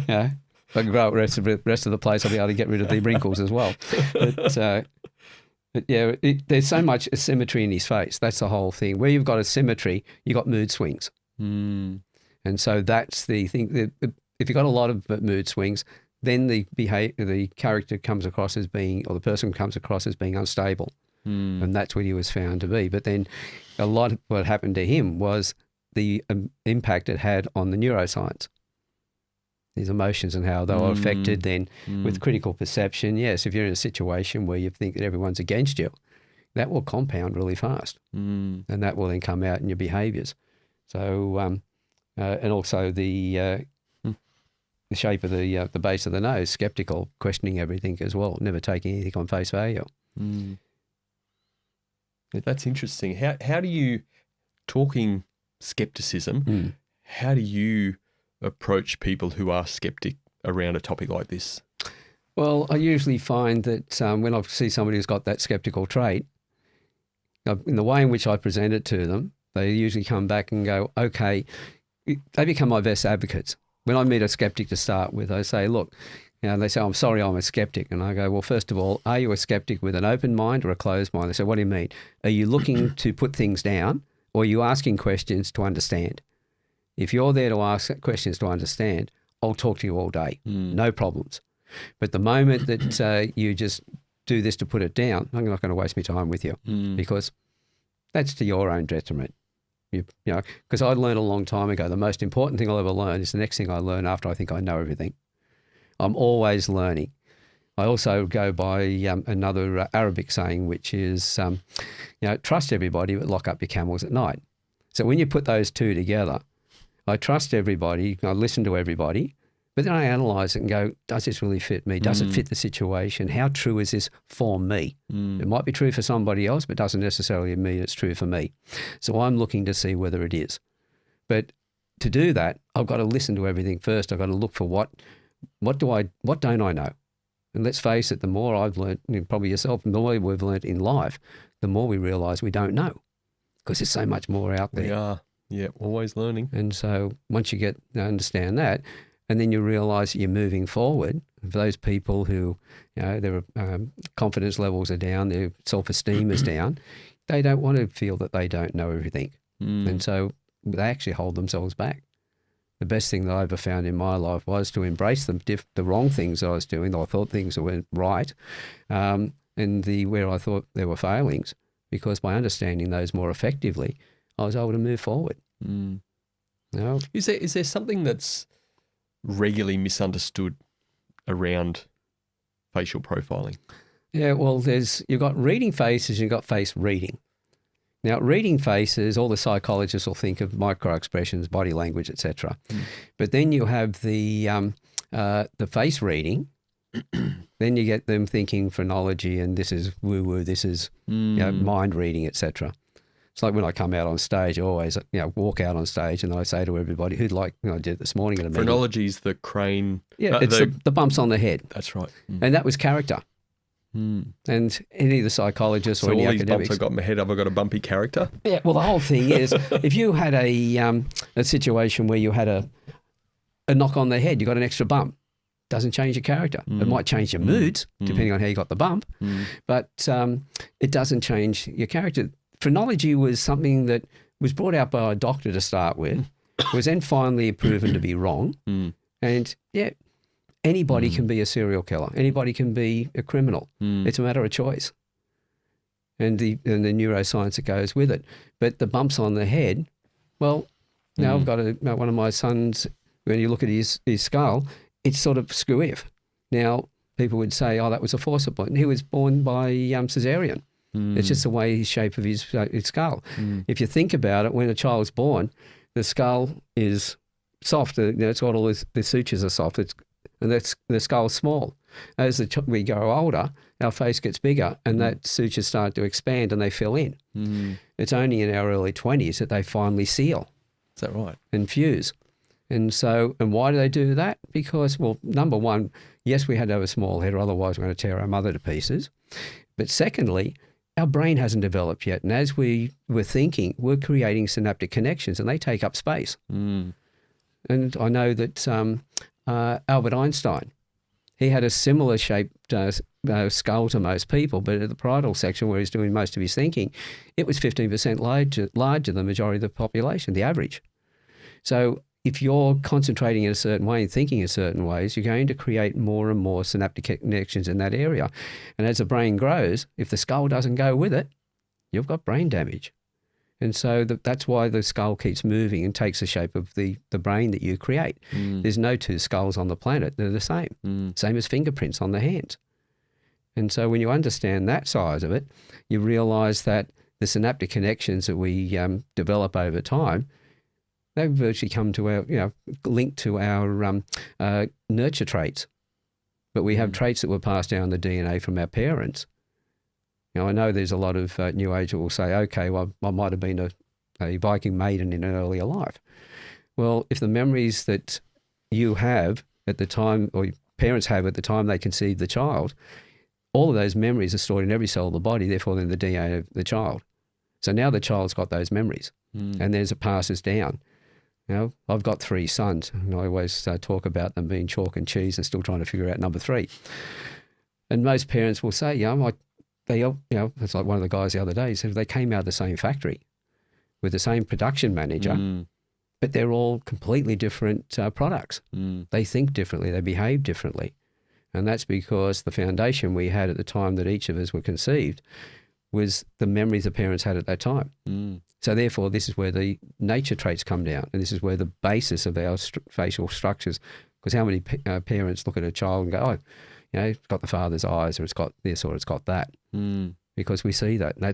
Yeah. If I can grow out the rest of the place, I'll be able to get rid of the wrinkles as well. But yeah, there's so much asymmetry in his face. That's the whole thing. Where you've got asymmetry, you've got mood swings. And so that's the thing. If you've got a lot of mood swings, then the character comes across as being, or the person comes across as being unstable. And that's what he was found to be. But then a lot of what happened to him was the impact it had on the neuroscience. His emotions and how they were affected then with critical perception. Yes, if you're in a situation where you think that everyone's against you, that will compound really fast. And that will then come out in your behaviours. So, and also the shape of the base of the nose, sceptical, questioning everything as well, never taking anything on face value. That's interesting. How do you, talking skepticism, how do you approach people who are skeptic around a topic like this? Well, I usually find that when I see somebody who's got that skeptical trait, in the way in which I present it to them, they usually come back and go, okay, they become my best advocates. When I meet a skeptic to start with, I say, look, they say, I'm sorry, I'm a skeptic. And I go, well, first of all, are you a skeptic with an open mind or a closed mind? They say, what do you mean? Are you looking to put things down, or are you asking questions to understand? If you're there to ask questions to understand, I'll talk to you all day. No problems. But the moment that you just do this to put it down, I'm not going to waste my time with you because that's to your own detriment. Because I learned a long time ago, the most important thing I'll ever learn is the next thing I learn after I think I know everything. I'm always learning. I also go by another Arabic saying, which is, trust everybody, but lock up your camels at night. So when you put those two together, I trust everybody, I listen to everybody, but then I analyse it and go, does this really fit me? Does it fit the situation? How true is this for me? It might be true for somebody else, but doesn't necessarily mean it's true for me. So I'm looking to see whether it is. But to do that, I've got to listen to everything first. I've got to look for what don't I know? And let's face it, the more I've learned, probably yourself, the more we've learned in life, the more we realise we don't know because there's so much more out there. We are, always learning. And so once you understand that, and then you realise you're moving forward, for those people who, their confidence levels are down, their self-esteem is down, they don't want to feel that they don't know everything. And so they actually hold themselves back. The best thing that I ever found in my life was to embrace the wrong things I was doing, I thought things weren't right, and where I thought there were failings, because by understanding those more effectively, I was able to move forward. Is there something that's regularly misunderstood around facial profiling? Yeah, well, you've got reading faces, you've got face reading. Now, reading faces, all the psychologists will think of micro-expressions, body language, etc. But then you have the face reading. Then you get them thinking phrenology, and this is woo-woo, this is mind reading, etc. It's like when I come out on stage, I always walk out on stage and I say to everybody, I did it this morning at a meeting. Phrenology's the crane. Yeah, it's the bumps on the head. That's right. And that was character. And any of the psychologists or any all these academics, bumps I've got in my head, have I got a bumpy character? Yeah, well, the whole thing is, if you had a situation where you had a knock on the head, you got an extra bump, doesn't change your character. It might change your moods, depending on how you got the bump, but it doesn't change your character. Phrenology was something that was brought out by a doctor to start with, was then finally proven to be wrong, and anybody can be a serial killer. Anybody can be a criminal. It's a matter of choice. And the neuroscience that goes with it. But the bumps on the head, well, now I've got one of my sons, when you look at his skull, it's sort of skew-if. Now, people would say, that was a forcible. And he was born by cesarean. It's just the way his shape of his skull. If you think about it, when a child's born, the skull is soft. It's got all the sutures are soft. And the skull's small. As we grow older, our face gets bigger and that sutures start to expand and they fill in. It's only in our early 20s that they finally seal. Is that right? And fuse. And why do they do that? Because, well, number one, yes, we had to have a small head or otherwise we're going to tear our mother to pieces. But secondly, our brain hasn't developed yet. And as we were thinking, we're creating synaptic connections and they take up space. And I know that Albert Einstein, he had a similar shaped skull to most people, but at the parietal section where he's doing most of his thinking, it was 15% larger than the majority of the population, the average. So if you're concentrating in a certain way and thinking in certain ways, you're going to create more and more synaptic connections in that area. And as the brain grows, if the skull doesn't go with it, you've got brain damage. And so that's why the skull keeps moving and takes the shape of the brain that you create. There's no two skulls on the planet. They're the same. Same as fingerprints on the hands. And so when you understand that side of it, you realize that the synaptic connections that we develop over time, they virtually come to our, linked to our nurture traits. But we have traits that were passed down the DNA from our parents. I know there's a lot of New Age that will say, okay, well, I might have been a Viking maiden in an earlier life. Well, if the memories that you have at the time, or your parents have at the time they conceived the child, all of those memories are stored in every cell of the body, therefore in the DNA of the child. So now the child's got those memories, and there's it passes down. I've got 3 sons, and I always talk about them being chalk and cheese and still trying to figure out number 3. And most parents will say, it's like one of the guys the other day said they came out of the same factory with the same production manager, but they're all completely different products. They think differently, they behave differently. And that's because the foundation we had at the time that each of us were conceived was the memories the parents had at that time. So therefore, this is where the nature traits come down, and this is where the basis of our facial structures, because how many parents look at a child and go, it's got the father's eyes, or it's got this, or it's got that, because we see that, and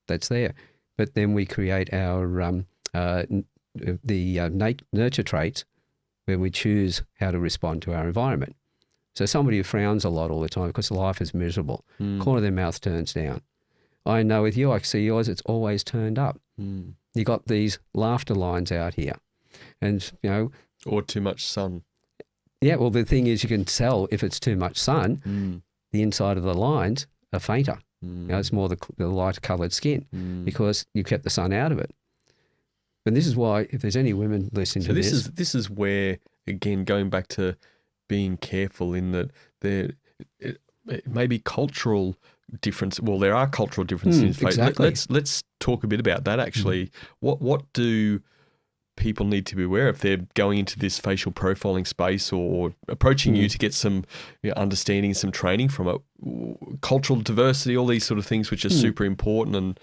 that's there. But then we create our nurture traits when we choose how to respond to our environment. So somebody who frowns a lot all the time because life is miserable, corner of their mouth turns down. I know with you, I see yours, it's always turned up. You got these laughter lines out here, and or too much sun. Yeah, well, the thing is, you can tell if it's too much sun, the inside of the lines are fainter. It's more the lighter coloured skin because you kept the sun out of it. And this is why, if there's any women listening to this, this is where, again, going back to being careful in that there may be cultural difference. Well, there are cultural differences. Exactly. Let's talk a bit about that. Actually, what do people need to be aware if they're going into this facial profiling space or approaching you to get some understanding, some training from it? Cultural diversity, all these sort of things, which are super important, and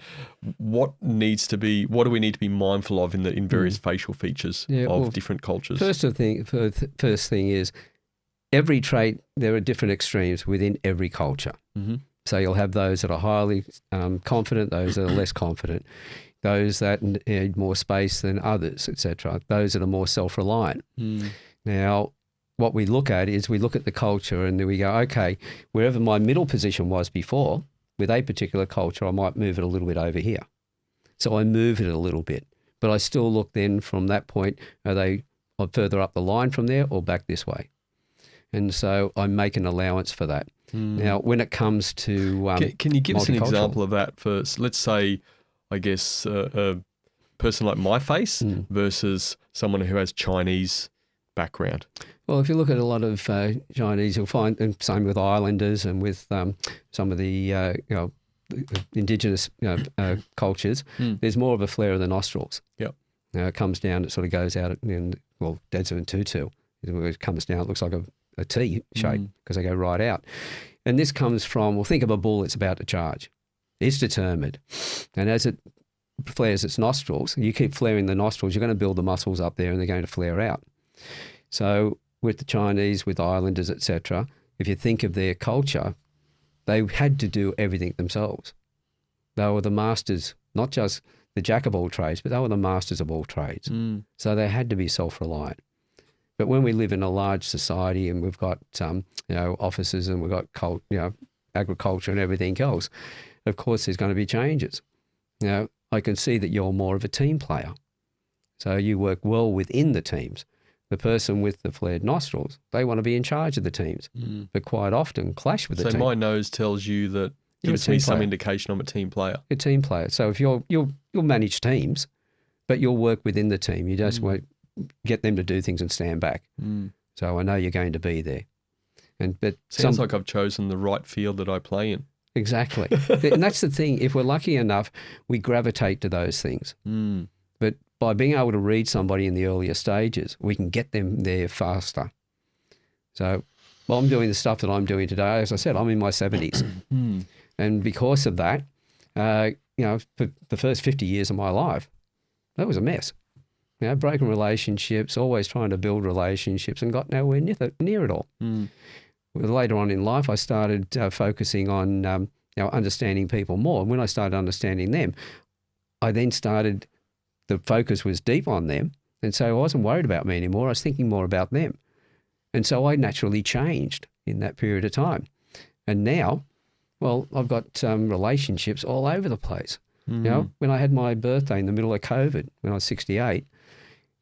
what do we need to be mindful of in various facial features of different cultures? First thing is, every trait, there are different extremes within every culture. So you'll have those that are highly confident, those that are less confident, those that need more space than others, etc. Those that are more self-reliant. Now, what we look at is we look at the culture and then we go, okay, wherever my middle position was before, with a particular culture, I might move it a little bit over here. So I move it a little bit, but I still look then from that point, are they further up the line from there or back this way? And so I make an allowance for that. Now, when it comes to can you give us an example of that for, let's say, I guess, a person like my face versus someone who has Chinese background? Well, if you look at a lot of Chinese, you'll find, and same with Islanders and with some of the indigenous cultures, there's more of a flare of the nostrils. Yep. It comes down, it sort of goes out, Desmond Tutu, it comes down, it looks like a T shape because they go right out. And this comes from, think of a bull that's about to charge. It's determined. And as it flares its nostrils, you keep flaring the nostrils, you're going to build the muscles up there and they're going to flare out. So with the Chinese, with Islanders, etc., if you think of their culture, they had to do everything themselves. They were the masters, not just the jack of all trades, but they were the masters of all trades. So they had to be self-reliant. But when we live in a large society and we've got offices and we've got agriculture and everything else, of course there's going to be changes. I can see that you're more of a team player. So you work well within the teams. The person with the flared nostrils, they want to be in charge of the teams, but quite often clash with the team. So my nose tells you that, gives me some indication I'm a team player. A team player. So if you'll manage teams, but you'll work within the team. You just won't get them to do things and stand back. So I know you're going to be there. Sounds like I've chosen the right field that I play in. Exactly. And that's the thing. If we're lucky enough, we gravitate to those things. But by being able to read somebody in the earlier stages, we can get them there faster. So while I'm doing the stuff that I'm doing today, as I said, I'm in my 70s. And because of that, for the first 50 years of my life, that was a mess. Broken relationships, always trying to build relationships and got nowhere near it all. Later on in life, I started focusing on understanding people more. And when I started understanding them, I then started, the focus was deep on them. And so I wasn't worried about me anymore. I was thinking more about them. And so I naturally changed in that period of time. And now, well, I've got relationships all over the place. When I had my birthday in the middle of COVID, when I was 68,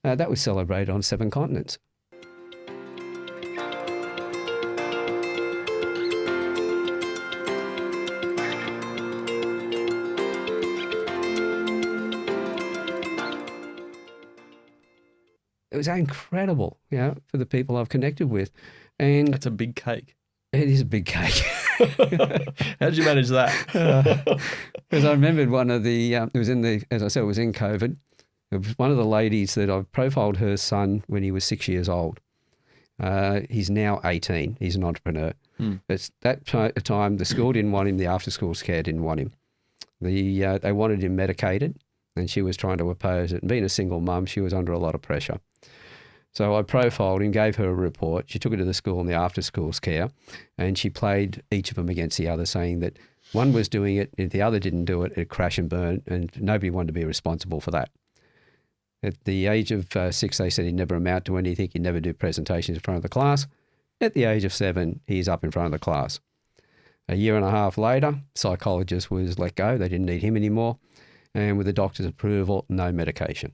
that was celebrated on 7 continents. It was incredible, for the people I've connected with. And that's a big cake. It is a big cake. How did you manage that? Because I remembered one of the, it was in COVID. It was one of the ladies that I profiled her son when he was 6 years old. He's now 18. He's an entrepreneur. At that time, the school didn't want him. The after-school care didn't want him. They wanted him medicated, and she was trying to oppose it. And being a single mum, she was under a lot of pressure. So I profiled him, gave her a report. She took it to the school in the after-school care, and she played each of them against the other, saying that one was doing it, if the other didn't do it, it'd crash and burn, and nobody wanted to be responsible for that. At the age of 6, they said he'd never amount to anything, he'd never do presentations in front of the class. At the age of 7, he's up in front of the class. A year and a half later, psychologist was let go. They didn't need him anymore. And with the doctor's approval, no medication.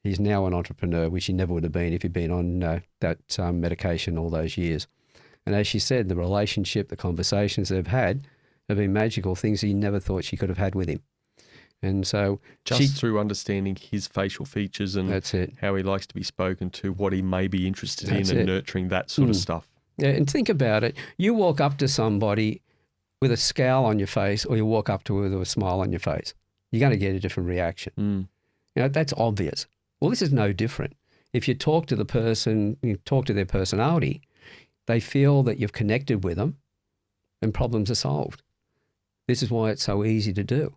He's now an entrepreneur, which he never would have been if he'd been on that medication all those years. And as she said, the relationship, the conversations they've had have been magical, things he never thought she could have had with him. And so through understanding his facial features and that's it. How he likes to be spoken to, what he may be interested in, and nurturing that sort of stuff. Yeah, and think about it. You walk up to somebody with a scowl on your face, or you walk up to her with a smile on your face. You're going to get a different reaction. That's obvious. Well, this is no different. If you talk to the person, you talk to their personality, they feel that you've connected with them and problems are solved. This is why it's so easy to do.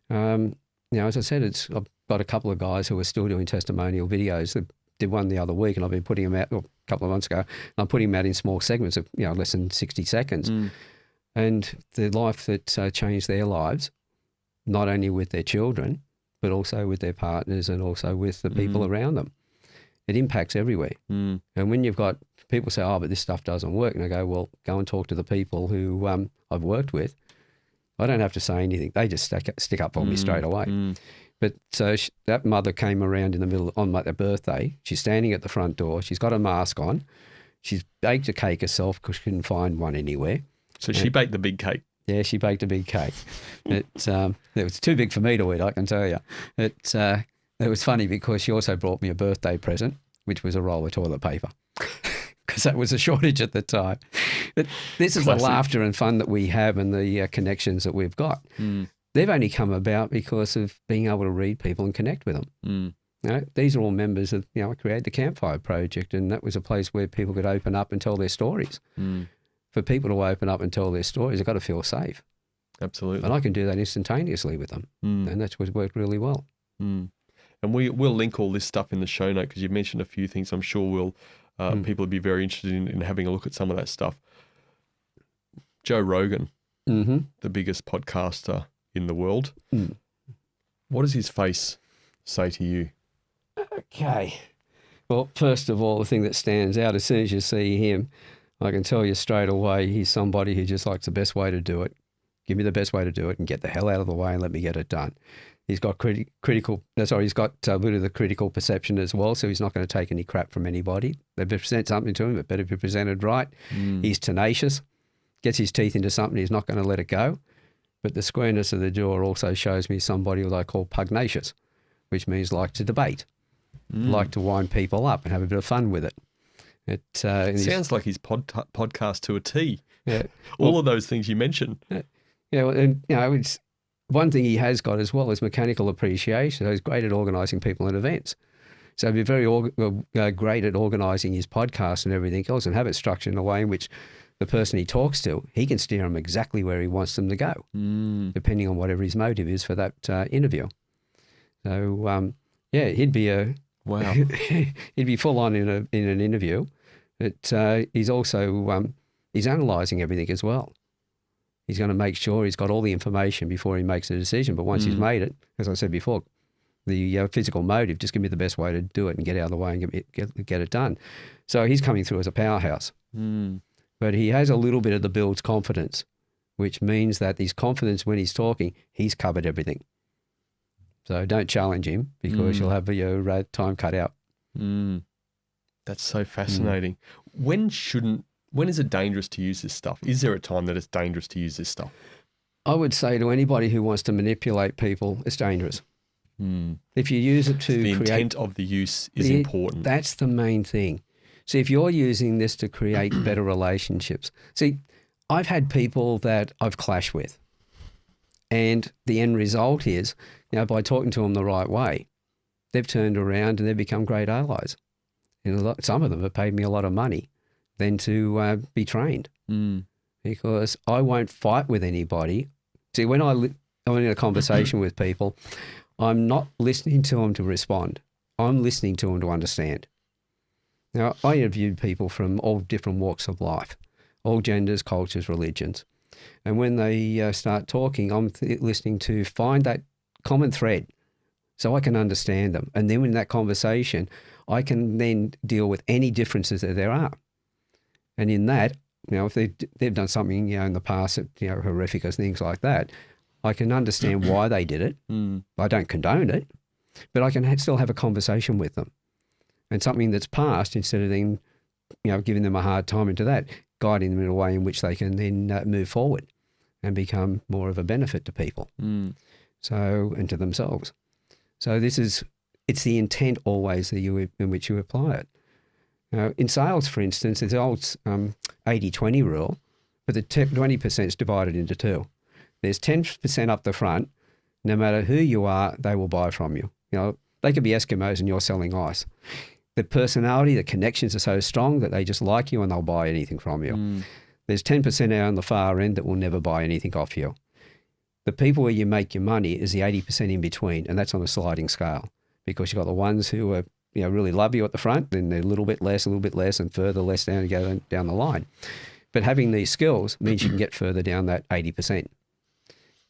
As I said, I've got a couple of guys who are still doing testimonial videos. They did one the other week, and I've been putting them out a couple of months ago. And I'm putting them out in small segments of less than 60 seconds. And the life that changed their lives, not only with their children, but also with their partners and also with the people around them. It impacts everywhere. And when you've got people say, but this stuff doesn't work, and I go, well, go and talk to the people who I've worked with. I don't have to say anything. They just stick up for me straight away. But so that mother came around in the middle on my birthday. She's standing at the front door. She's got a mask on. She's baked a cake herself because she couldn't find one anywhere. So she baked the big cake. Yeah, she baked a big cake. It was too big for me to eat, I can tell you. It was funny because she also brought me a birthday present, which was a roll of toilet paper, because that was a shortage at the time. But this is the laughter and fun that we have and the connections that we've got. They've only come about because of being able to read people and connect with them. These are all members of, I created the Campfire Project, and that was a place where people could open up and tell their stories. For people to open up and tell their stories, they've got to feel safe. Absolutely. And I can do that instantaneously with them. And that's what's worked really well. And we'll link all this stuff in the show note, because you've mentioned a few things. I'm sure people would be very interested in having a look at some of that stuff. Joe Rogan, the biggest podcaster in the world. What does his face say to you? Okay. Well, first of all, the thing that stands out, as soon as you see him, I can tell you straight away, he's somebody who just likes the best way to do it. Give me the best way to do it and get the hell out of the way and let me get it done. He's got he's got a bit of the critical perception as well, so he's not going to take any crap from anybody. They present something to him, but better be presented right. He's tenacious, gets his teeth into something, he's not going to let it go. But the squareness of the jaw also shows me somebody who I call pugnacious, which means like to debate, like to wind people up and have a bit of fun with it. It sounds like his podcast to a T. Yeah, all of those things you mentioned. Yeah, and one thing he has got as well is mechanical appreciation. So he's great at organising people and events. So he'd be very great at organising his podcast and everything else, and have it structured in a way in which the person he talks to, he can steer them exactly where he wants them to go, depending on whatever his motive is for that interview. So, he'd be wow. he'd be full on in an interview. But he's also he's analysing everything as well. He's going to make sure he's got all the information before he makes a decision. But once he's made it, as I said before, the physical motive, just give me the best way to do it and get out of the way and get it done. So he's coming through as a powerhouse. But he has a little bit of the builds confidence, which means that his confidence when he's talking, he's covered everything. So don't challenge him because you'll have your time cut out. That's so fascinating. When is it dangerous to use this stuff? Is there a time that it's dangerous to use this stuff? I would say to anybody who wants to manipulate people, it's dangerous. If you use it to the create... intent of the use is important. That's the main thing. See, if you're using this to create better relationships... See, I've had people that I've clashed with, and the end result is, by talking to them the right way, they've turned around and they've become great allies. Some of them have paid me a lot of money than to be trained, because I won't fight with anybody. See, when I'm in a conversation with people, I'm not listening to them to respond. I'm listening to them to understand. Now, I interviewed people from all different walks of life, all genders, cultures, religions. And when they start talking, I'm listening to find that common thread so I can understand them. And then in that conversation, I can then deal with any differences that there are. And in that, if they've done something, in the past, that, horrific or things like that, I can understand why they did it. I don't condone it, but I can still have a conversation with them. And something that's passed, instead of then, giving them a hard time into that, guiding them in a way in which they can then move forward and become more of a benefit to people, and to themselves. So it's the intent always in which you apply it. In sales, for instance, there's the old 80-20 rule, but the 20% is divided into two. There's 10% up the front. No matter who you are, they will buy from you. They could be Eskimos and you're selling ice. The personality, the connections are so strong that they just like you and they'll buy anything from you. There's 10% out on the far end that will never buy anything off you. The people where you make your money is the 80% in between, and that's on a sliding scale, because you've got the ones who are, really love you at the front, then they're a little bit less, and further less down to go down the line. But having these skills means you can get further down that 80%.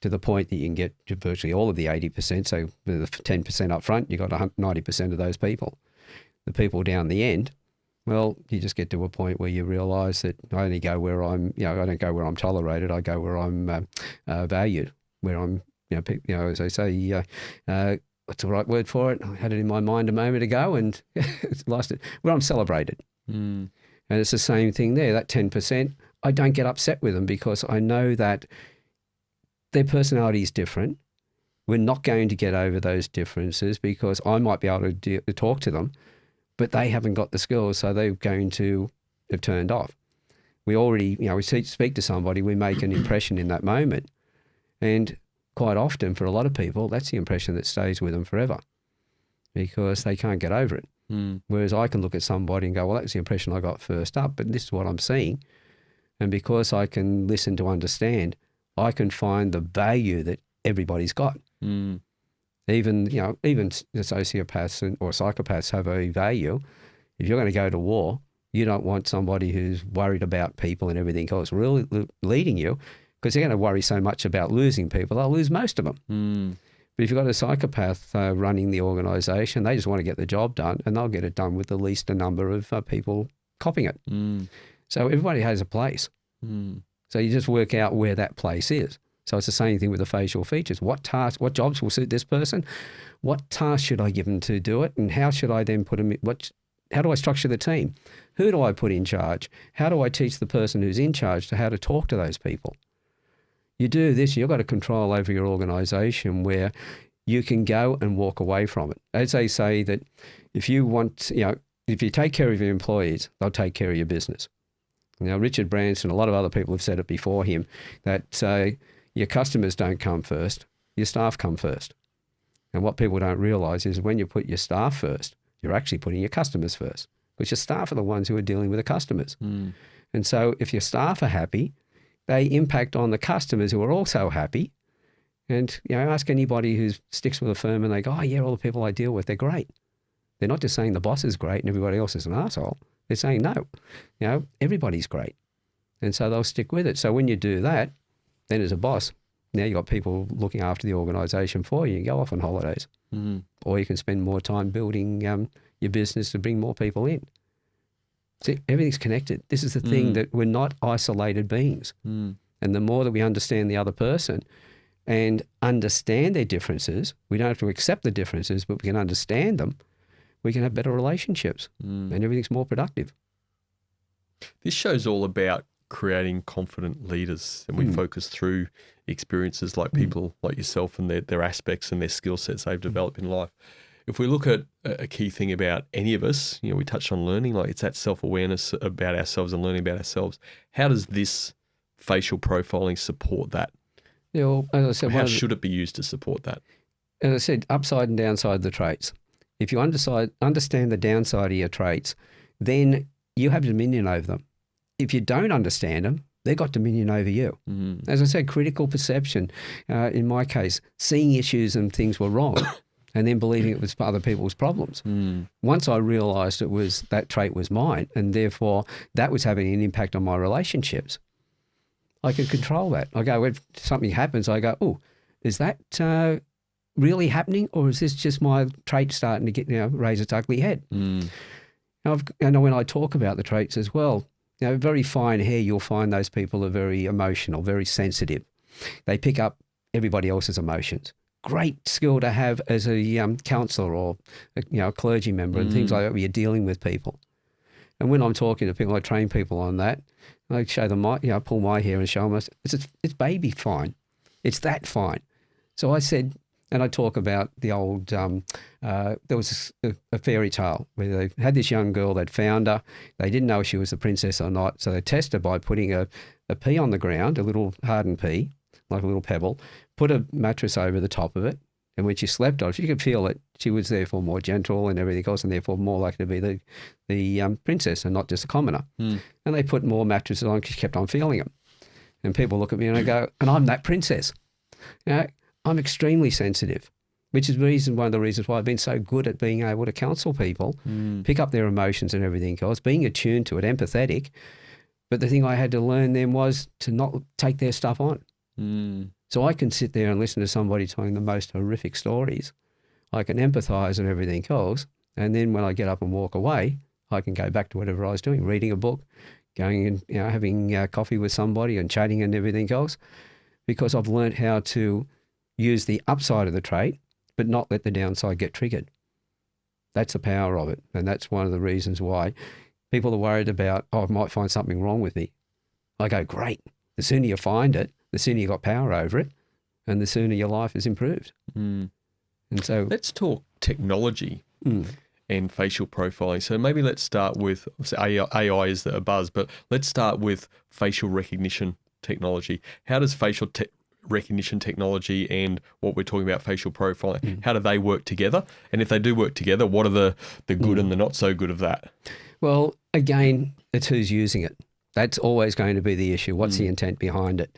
To the point that you can get to virtually all of the 80%. So with the 10% up front, you've got 90% of those people. The people down the end, well, you just get to a point where you realise that I only go where I'm, I don't go where I'm tolerated. I go where I'm valued, where I'm, as I say, what's the right word for it? I had it in my mind a moment ago and lost it. Where I'm celebrated. And it's the same thing there. That 10%, I don't get upset with them because I know that their personality is different. We're not going to get over those differences because I might be able to talk to them, but they haven't got the skills, so they're going to have turned off. We already, we speak to somebody, we make an impression in that moment. And quite often for a lot of people, that's the impression that stays with them forever because they can't get over it. Whereas I can look at somebody and go, well, that's the impression I got first up, but this is what I'm seeing. And because I can listen to understand, I can find the value that everybody's got. Even the sociopaths or psychopaths have a value. If you're going to go to war, you don't want somebody who's worried about people and everything else really leading you, because they're going to worry so much about losing people, they'll lose most of them. But if you've got a psychopath running the organisation, they just want to get the job done, and they'll get it done with the least number of people copying it. So everybody has a place. So you just work out where that place is. So it's the same thing with the facial features. What jobs will suit this person? What tasks should I give them to do it? And how should I then put them in? How do I structure the team? Who do I put in charge? How do I teach the person who's in charge to how to talk to those people? You do this, you've got a control over your organisation where you can go and walk away from it. As they say that if you want, if you take care of your employees, they'll take care of your business. Now, Richard Branson, a lot of other people have said it before him, that your customers don't come first, your staff come first. And what people don't realise is when you put your staff first, you're actually putting your customers first, because your staff are the ones who are dealing with the customers. And so if your staff are happy, they impact on the customers who are also happy. And, ask anybody who sticks with a firm and they go, oh, yeah, all the people I deal with, they're great. They're not just saying the boss is great and everybody else is an arsehole. They're saying, no, everybody's great. And so they'll stick with it. So when you do that, then as a boss, now you've got people looking after the organisation for you. You go off on holidays. Or you can spend more time building your business to bring more people in. See, everything's connected. This is the thing, that we're not isolated beings. And the more that we understand the other person and understand their differences, we don't have to accept the differences, but we can understand them, we can have better relationships and everything's more productive. This show's all about creating confident leaders, and we focus through experiences like people like yourself and their aspects and their skill sets they've developed in life. If we look at a key thing about any of us, we touched on learning, like it's that self-awareness about ourselves and learning about ourselves. How does this facial profiling support that? Yeah, well, as I said, how should it be used to support that? As I said, upside and downside of the traits. If you understand the downside of your traits, then you have dominion over them. If you don't understand them, they've got dominion over you. As I said, critical perception, in my case, seeing issues and things were wrong and then believing it was other people's problems. Once I realised that trait was mine, and therefore that was having an impact on my relationships, I could control that. I go, when something happens, I go, oh, is that really happening, or is this just my trait starting to get raise its ugly head? And when I talk about the traits as well, very fine hair, you'll find those people are very emotional, very sensitive. They pick up everybody else's emotions. Great skill to have as a counsellor or a clergy member and things like that, where you're dealing with people. And when I'm talking to people, I train people on that. I show them pull my hair and show them it's baby fine. It's that fine. So I said, and I talk about the old, there was a fairy tale where they had this young girl, they'd found her, they didn't know if she was a princess or not, so they tested by putting a pea on the ground, a little hardened pea, like a little pebble, put a mattress over the top of it, and when she slept on it, she could feel it, she was therefore more gentle and everything else, and therefore more likely to be the princess and not just a commoner. And they put more mattresses on because she kept on feeling them. And people look at me and I go, and I'm that princess. I'm extremely sensitive, which is one of the reasons why I've been so good at being able to counsel people, pick up their emotions and everything else, being attuned to it, empathetic. But the thing I had to learn then was to not take their stuff on. So I can sit there and listen to somebody telling the most horrific stories. I can empathise and everything else. And then when I get up and walk away, I can go back to whatever I was doing, reading a book, going and having coffee with somebody and chatting and everything else, because I've learned how to use the upside of the trait, but not let the downside get triggered. That's the power of it. And that's one of the reasons why people are worried about, I might find something wrong with me. I go, great. The sooner you find it, the sooner you got power over it, and the sooner your life is improved. And so let's talk technology and facial profiling. So maybe let's start with, AI is a buzz, but let's start with facial recognition technology. How does facial recognition technology and what we're talking about, facial profiling, how do they work together? And if they do work together, what are the good and the not so good of that? Well, again, it's who's using it. That's always going to be the issue. What's the intent behind it?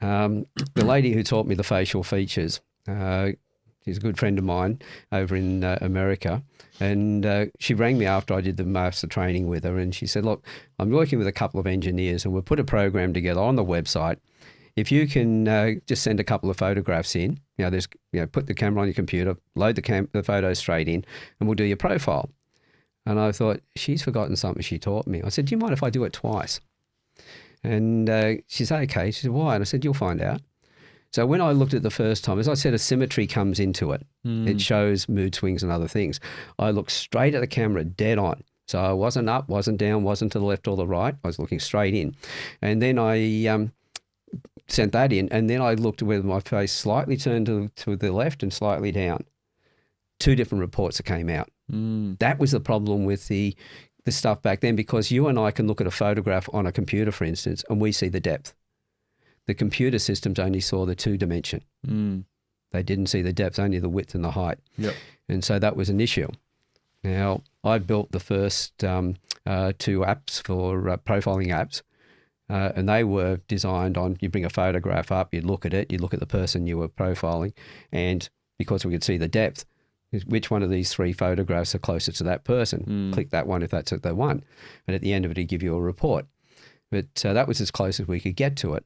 The lady who taught me the facial features, she's a good friend of mine over in America, and she rang me after I did the master training with her, and she said, look, I'm working with a couple of engineers and we'll put a program together on the website. If you can just send a couple of photographs in, put the camera on your computer, load the photos straight in, and we'll do your profile. And I thought, she's forgotten something she taught me. I said, do you mind if I do it twice? And she said, okay. She said, why? And I said, you'll find out. So when I looked at it the first time, as I said, a symmetry comes into it. It shows mood swings and other things. I looked straight at the camera, dead on. So I wasn't up, wasn't down, wasn't to the left or the right. I was looking straight in. And then I sent that in, and then I looked with my face slightly turned to the left and slightly down. 2 different reports that came out. That was the problem with the stuff back then, because you and I can look at a photograph on a computer, for instance, and we see the depth. The computer systems only saw the 2 dimension. They didn't see the depth, only the width and the height. Yep. And so that was an issue. Now, I built the first 2 apps for profiling apps, and they were designed on, you bring a photograph up, you look at it, you look at the person you were profiling, and because we could see the depth, which one of these 3 photographs are closer to that person? Click that one if that's the one. And at the end of it, it'd give you a report. But that was as close as we could get to it.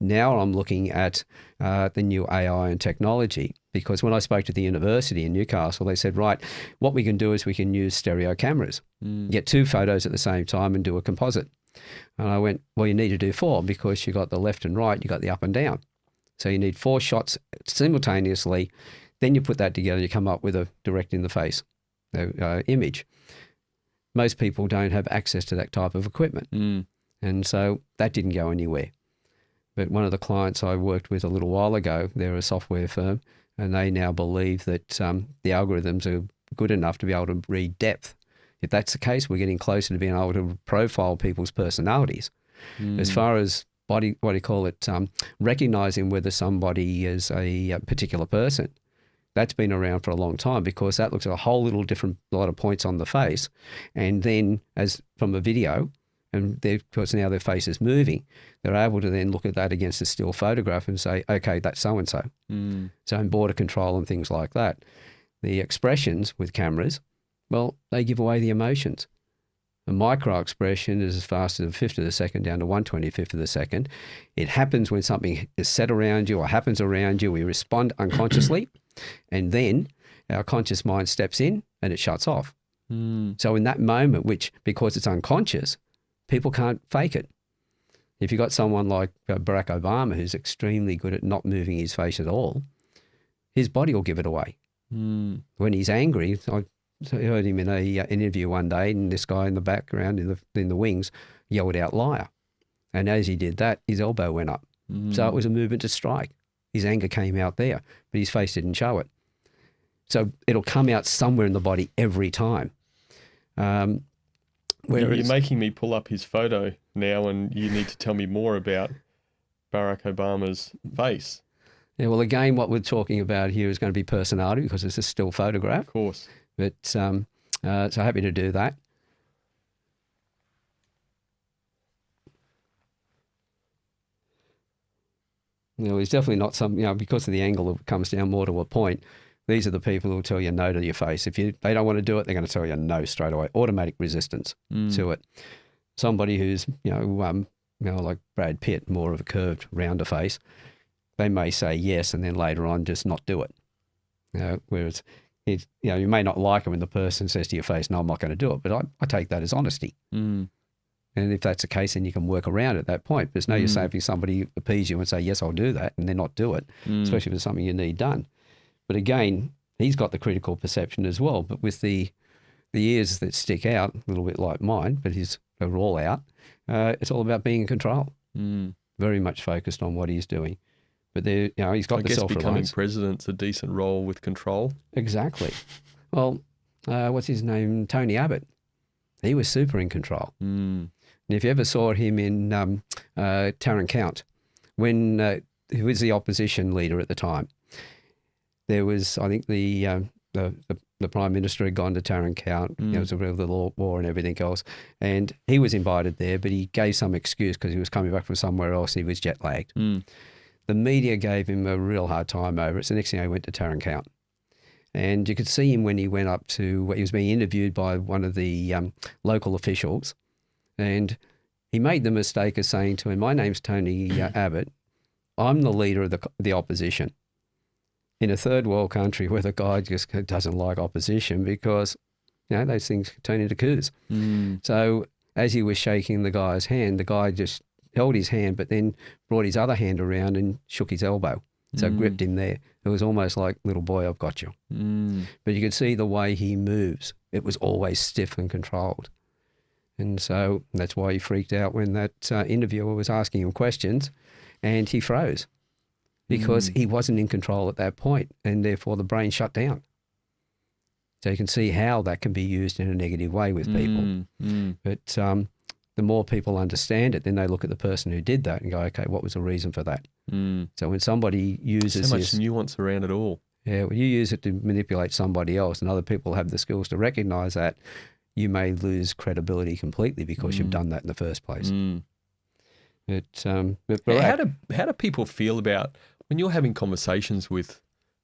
Now I'm looking at the new AI and technology, because when I spoke to the university in Newcastle, they said, right, what we can do is we can use stereo cameras, get 2 photos at the same time and do a composite. And I went, well, you need to do 4 because you got the left and right, you got the up and down. So you need 4 shots simultaneously. Then you put that together, you come up with a direct in the face image. Most people don't have access to that type of equipment. And so that didn't go anywhere. But one of the clients I worked with a little while ago, they're a software firm, and they now believe that the algorithms are good enough to be able to read depth. If that's the case, we're getting closer to being able to profile people's personalities. As far as body, what do you call it, recognizing whether somebody is a particular person, that's been around for a long time, because that looks at a whole little different lot of points on the face. And then as from a video, and because now their face is moving, they're able to then look at that against a still photograph and say, okay, that's so-and-so. So in border control and things like that, the expressions with cameras, well, they give away the emotions. A micro expression is as fast as a fifth of a second down to 1/25th of a second. It happens when something is said around you or happens around you. We respond unconsciously, and then our conscious mind steps in and it shuts off. So in that moment, which, because it's unconscious, people can't fake it. If you've got someone like Barack Obama, who's extremely good at not moving his face at all, his body will give it away. When he's angry, I heard him in an interview one day, and this guy in the background, in the wings, yelled out liar. And as he did that, his elbow went up. So it was a movement to strike. His anger came out there, but his face didn't show it. So it'll come out somewhere in the body every time. You're making me pull up his photo now, and you need to tell me more about Barack Obama's face. Yeah, well, again, what we're talking about here is going to be personality, because it's a still photograph. Of course. But so happy to do that. He's definitely not because of the angle, it comes down more to a point. These are the people who will tell you no to your face. If they don't want to do it, they're going to tell you no straight away. Automatic resistance to it. Somebody who's, like Brad Pitt, more of a curved, rounder face, they may say yes and then later on just not do it. Whereas, you may not like it when the person says to your face, no, I'm not going to do it. But I take that as honesty. And if that's the case, then you can work around at that point. There's no use having somebody appease you and say, yes, I'll do that, and then not do it, especially if it's something you need done. But again, he's got the critical perception as well. But with the ears that stick out, a little bit like mine, but they're all out, it's all about being in control. Very much focused on what he's doing. But he's got the self-reliance. I guess becoming president's a decent role with control. Exactly. Well, what's his name? Tony Abbott. He was super in control. And if you ever saw him in Tarrant Count, when he was the opposition leader at the time, there was, I think, the Prime Minister had gone to Tarrant Count. It was a real the war and everything else. And he was invited there, but he gave some excuse because he was coming back from somewhere else and he was jet lagged. The media gave him a real hard time over it. So the next thing he went to Tarrant Count. And you could see him when he went up to, he was being interviewed by one of the local officials. And he made the mistake of saying to him, my name's Tony Abbott. I'm the leader of the opposition. In a third world country where the guy just doesn't like opposition because, those things turn into coups. So as he was shaking the guy's hand, the guy just held his hand, but then brought his other hand around and shook his elbow. So gripped him there. It was almost like, little boy, I've got you. But you could see the way he moves. It was always stiff and controlled. And so that's why he freaked out when that interviewer was asking him questions and he froze because he wasn't in control at that point, and therefore the brain shut down. So you can see how that can be used in a negative way with people. But the more people understand it, then they look at the person who did that and go, okay, what was the reason for that? So when somebody uses so much nuance around it all. Yeah, when you use it to manipulate somebody else and other people have the skills to recognize that, you may lose credibility completely because you've done that in the first place. But how do people feel about when you're having conversations with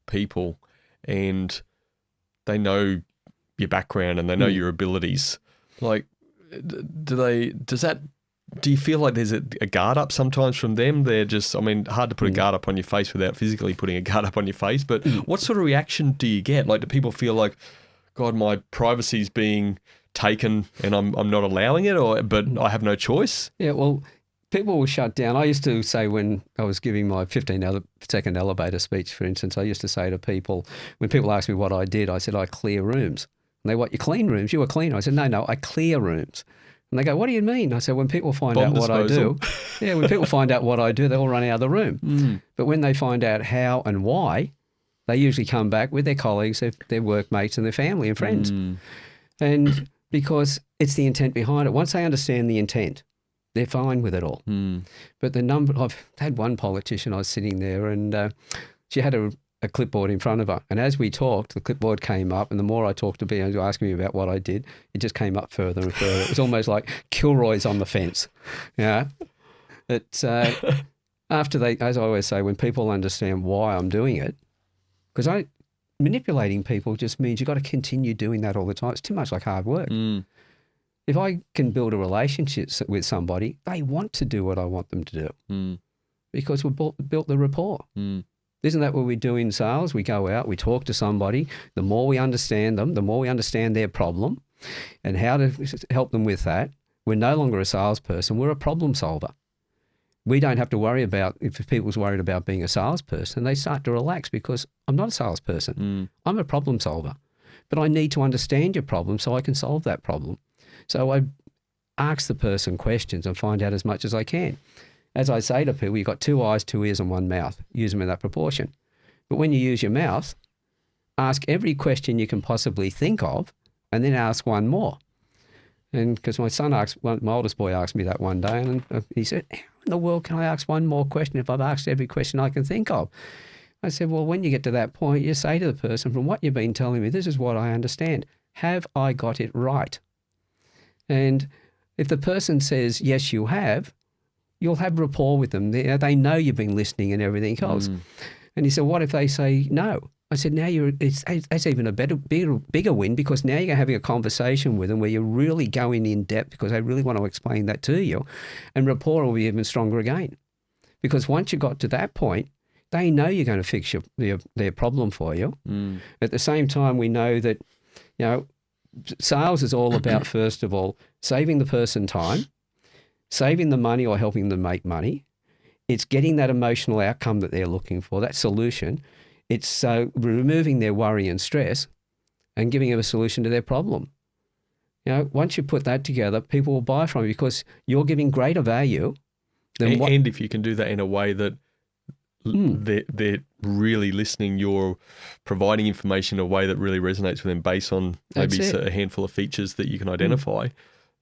people and they know your background and they know your abilities? Like, do you feel like there's a guard up sometimes from them? They're just, I mean, hard to put a guard up on your face without physically putting a guard up on your face, but what sort of reaction do you get? Like, do people feel like, God, my privacy's being taken and I'm not allowing it, but I have no choice? Yeah, well, people will shut down. I used to say when I was giving my 15-second elevator speech, for instance, I used to say to people, when people ask me what I did, I said, I clear rooms. And they, what, you clean rooms? You were cleaner. I said, no, I clear rooms. And they go, what do you mean? I said, when people find out what I do, when people find out what I do, they all run out of the room. But when they find out how and why, they usually come back with their colleagues, their workmates and their family and friends. And because it's the intent behind it. Once they understand the intent, they're fine with it all. But I've had one politician, I was sitting there and she had a clipboard in front of her. And as we talked, the clipboard came up, and the more I talked to people asking me about what I did, it just came up further and further. It was almost like Kilroy's on the fence. Yeah. It's after as I always say, when people understand why I'm doing it, because manipulating people just means you've got to continue doing that all the time. It's too much like hard work. If I can build a relationship with somebody, they want to do what I want them to do because we've built the rapport. Isn't that what we do in sales? We go out, we talk to somebody. The more we understand them, the more we understand their problem and how to help them with that. We're no longer a salesperson. We're a problem solver. We don't have to worry about, if people's worried about being a salesperson, they start to relax because I'm not a salesperson. I'm a problem solver. But I need to understand your problem so I can solve that problem. So I ask the person questions and find out as much as I can. As I say to people, you've got 2 eyes, 2 ears and 1 mouth. Use them in that proportion. But when you use your mouth, ask every question you can possibly think of and then ask one more. And because my oldest boy asked me that one day and he said, how in the world can I ask one more question if I've asked every question I can think of? I said, well, when you get to that point, you say to the person, from what you've been telling me, this is what I understand. Have I got it right? And if the person says, yes, you have, you'll have rapport with them. They know you've been listening and everything else. And he said, what if they say no? I said, now that's even a bigger win because now you're having a conversation with them where you're really going in depth because they really want to explain that to you. And rapport will be even stronger again. Because once you got to that point, they know you're going to fix their problem for you. At the same time, we know that, sales is all about, first of all, saving the person time, saving the money or helping them make money. It's getting that emotional outcome that they're looking for, that solution. It's removing their worry and stress and giving them a solution to their problem. Once you put that together, people will buy from you because you're giving greater value. And if you can do that in a way that they're really listening, you're providing information in a way that really resonates with them based on maybe a handful of features that you can identify.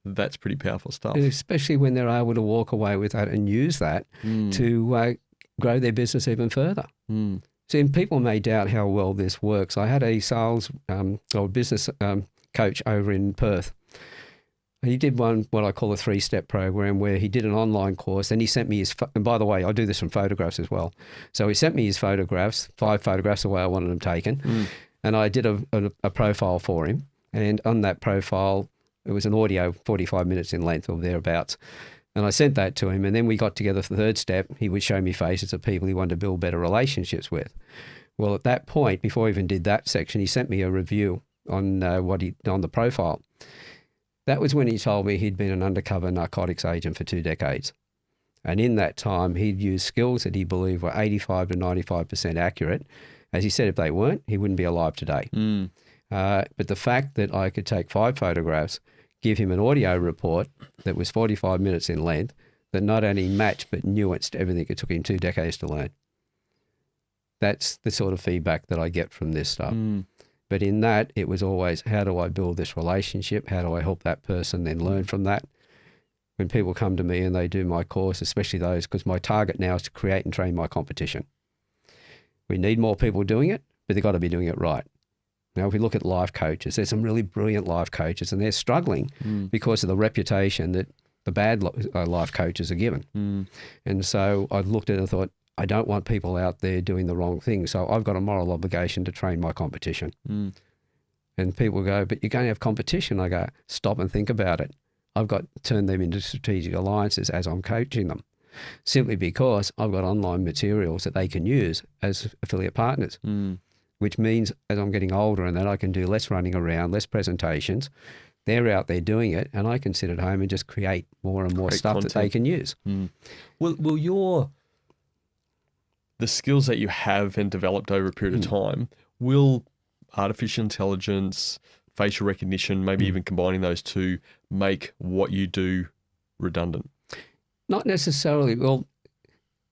That's pretty powerful stuff. Especially when they're able to walk away with that and use that to grow their business even further. See, people may doubt how well this works. I had a sales or business coach over in Perth. He did what I call a 3-step program where he did an online course and he sent me and by the way, I do this from photographs as well. So he sent me his photographs, 5 photographs the way I wanted them taken. And I did a profile for him. And on that profile, it was an audio 45 minutes in length or thereabouts. And I sent that to him. And then we got together for the 3rd step. He would show me faces of people he wanted to build better relationships with. Well, at that point, before I even did that section, he sent me a review on on the profile. That was when he told me he'd been an undercover narcotics agent for 2 decades. And in that time, he'd used skills that he believed were 85 to 95% accurate. As he said, if they weren't, he wouldn't be alive today. But the fact that I could take 5 photographs, give him an audio report that was 45 minutes in length, that not only matched but nuanced everything it took him 2 decades to learn. That's the sort of feedback that I get from this stuff. But in that, it was always, how do I build this relationship? How do I help that person then learn from that? when people come to me and they do my course, especially those, because my target now is to create and train my competition. We need more people doing it, but they've got to be doing it right. Now, if we look at life coaches, there's some really brilliant life coaches, and they're struggling because of the reputation that the bad life coaches are given. And so I looked at it and thought, I don't want people out there doing the wrong thing. So I've got a moral obligation to train my competition. And people go, but you're going to have competition. I go, stop and think about it. I've got to turn them into strategic alliances as I'm coaching them, simply because I've got online materials that they can use as affiliate partners, which means as I'm getting older and that I can do less running around, less presentations. They're out there doing it, and I can sit at home and just create more and more stuff content that they can use. Will the skills that you have and developed over a period of time, will artificial intelligence, facial recognition, maybe even combining those two, make what you do redundant? Not necessarily. Well,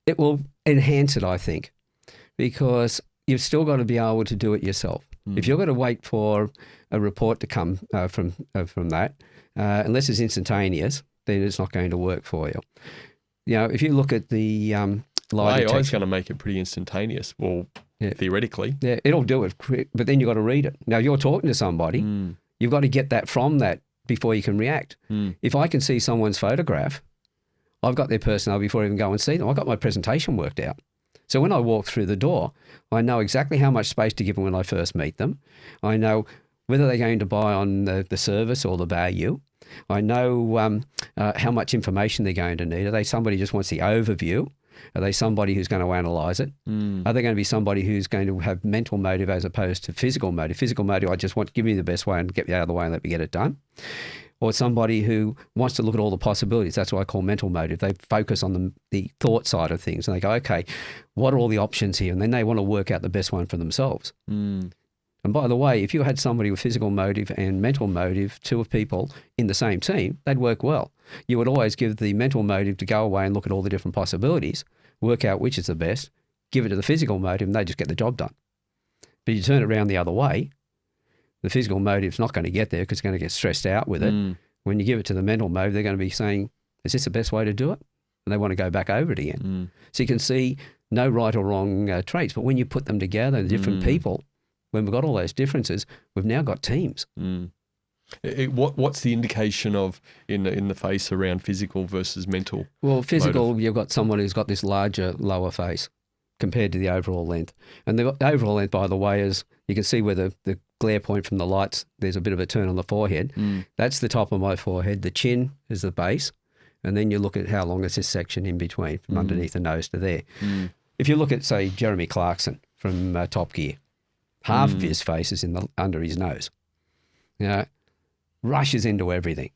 it will enhance it, I think, because you've still got to be able to do it yourself. If you're going to wait for a report to come from that, unless it's instantaneous, then it's not going to work for you. You know, if you look at the lie detection, AI is going to make it pretty instantaneous. Well, theoretically, it'll do it quick, but then you've got to read it. Now, you're talking to somebody, you've got to get that from that before you can react. If I can see someone's photograph, I've got their personality before I even go and see them. I've got my presentation worked out. So when I walk through the door, I know exactly how much space to give them when I first meet them. I know whether they're going to buy on the service or the value. I know how much information they're going to need. Are they somebody who just wants the overview? Are they somebody who's going to analyse it? Are they going to be somebody who's going to have mental motive as opposed to physical motive? Physical motive, I just want to give me the best way and get me out of the way and let me get it done. Or somebody who wants to look at all the possibilities. That's what I call mental motive. They focus on the thought side of things and they go, okay, what are all the options here? And then they want to work out the best one for themselves. And by the way, if you had somebody with physical motive and mental motive, two people in the same team, they'd work well. You would always give the mental motive to go away and look at all the different possibilities, work out which is the best, give it to the physical motive, and they just get the job done. But you turn it around the other way, the physical motive's not going to get there because it's going to get stressed out with it. When you give it to the mental motive, they're going to be saying, is this the best way to do it? And they want to go back over it again. So you can see no right or wrong traits. But when you put them together, the different people, when we've got all those differences, we've now got teams. What's the indication of in the face around physical versus mental? Well, physical, motive? You've got someone who's got this larger, lower face compared to the overall length. And the overall length, by the way, is you can see where the glare point from the lights, there's a bit of a turn on the forehead. That's the top of my forehead. The chin is the base. And then you look at how long is this section in between from underneath the nose to there. If you look at, say, Jeremy Clarkson from Top Gear, half of his face is under his nose. You know, rushes into everything.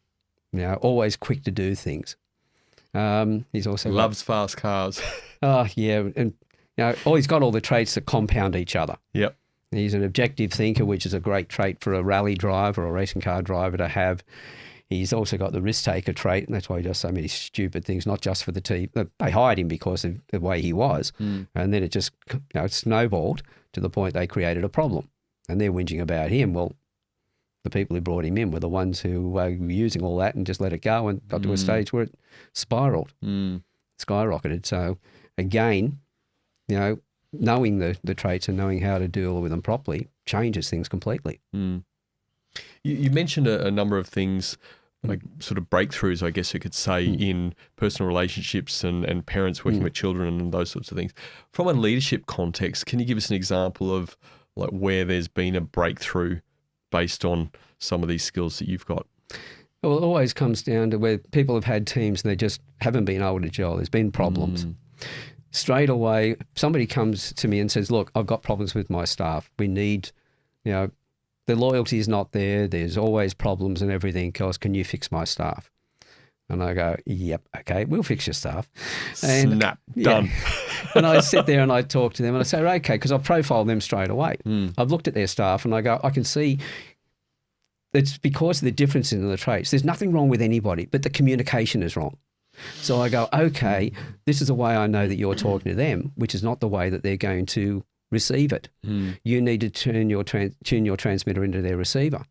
You know, always quick to do things. He's also loves fast cars. Oh, yeah. And he's got all the traits that compound each other. Yep. He's an objective thinker, which is a great trait for a rally driver or a racing car driver to have. He's also got the risk-taker trait, and that's why he does so many stupid things, not just for the team. They hired him because of the way he was, and then it just it snowballed to the point they created a problem, and they're whinging about him. Well, the people who brought him in were the ones who were using all that and just let it go and got to a stage where it spiraled, skyrocketed. So again, knowing the traits and knowing how to deal with them properly changes things completely. You mentioned a number of things, like sort of breakthroughs, I guess you could say, in personal relationships and parents working with children and those sorts of things. From a leadership context, can you give us an example of like where there's been a breakthrough based on some of these skills that you've got? Well, it always comes down to where people have had teams and they just haven't been able to gel. There's been problems. Straight away, somebody comes to me and says, look, I've got problems with my staff. We need, the loyalty is not there. There's always problems and everything else. Can you fix my staff? And I go, yep, okay, we'll fix your staff. And, snap, done. And I sit there and I talk to them and I say, okay, because I profile them straight away. I've looked at their staff and I go, I can see it's because of the difference in the traits. There's nothing wrong with anybody, but the communication is wrong. So I go, okay, this is the way I know that you're talking to them, which is not the way that they're going to receive it. You need to tune your transmitter into their receiver.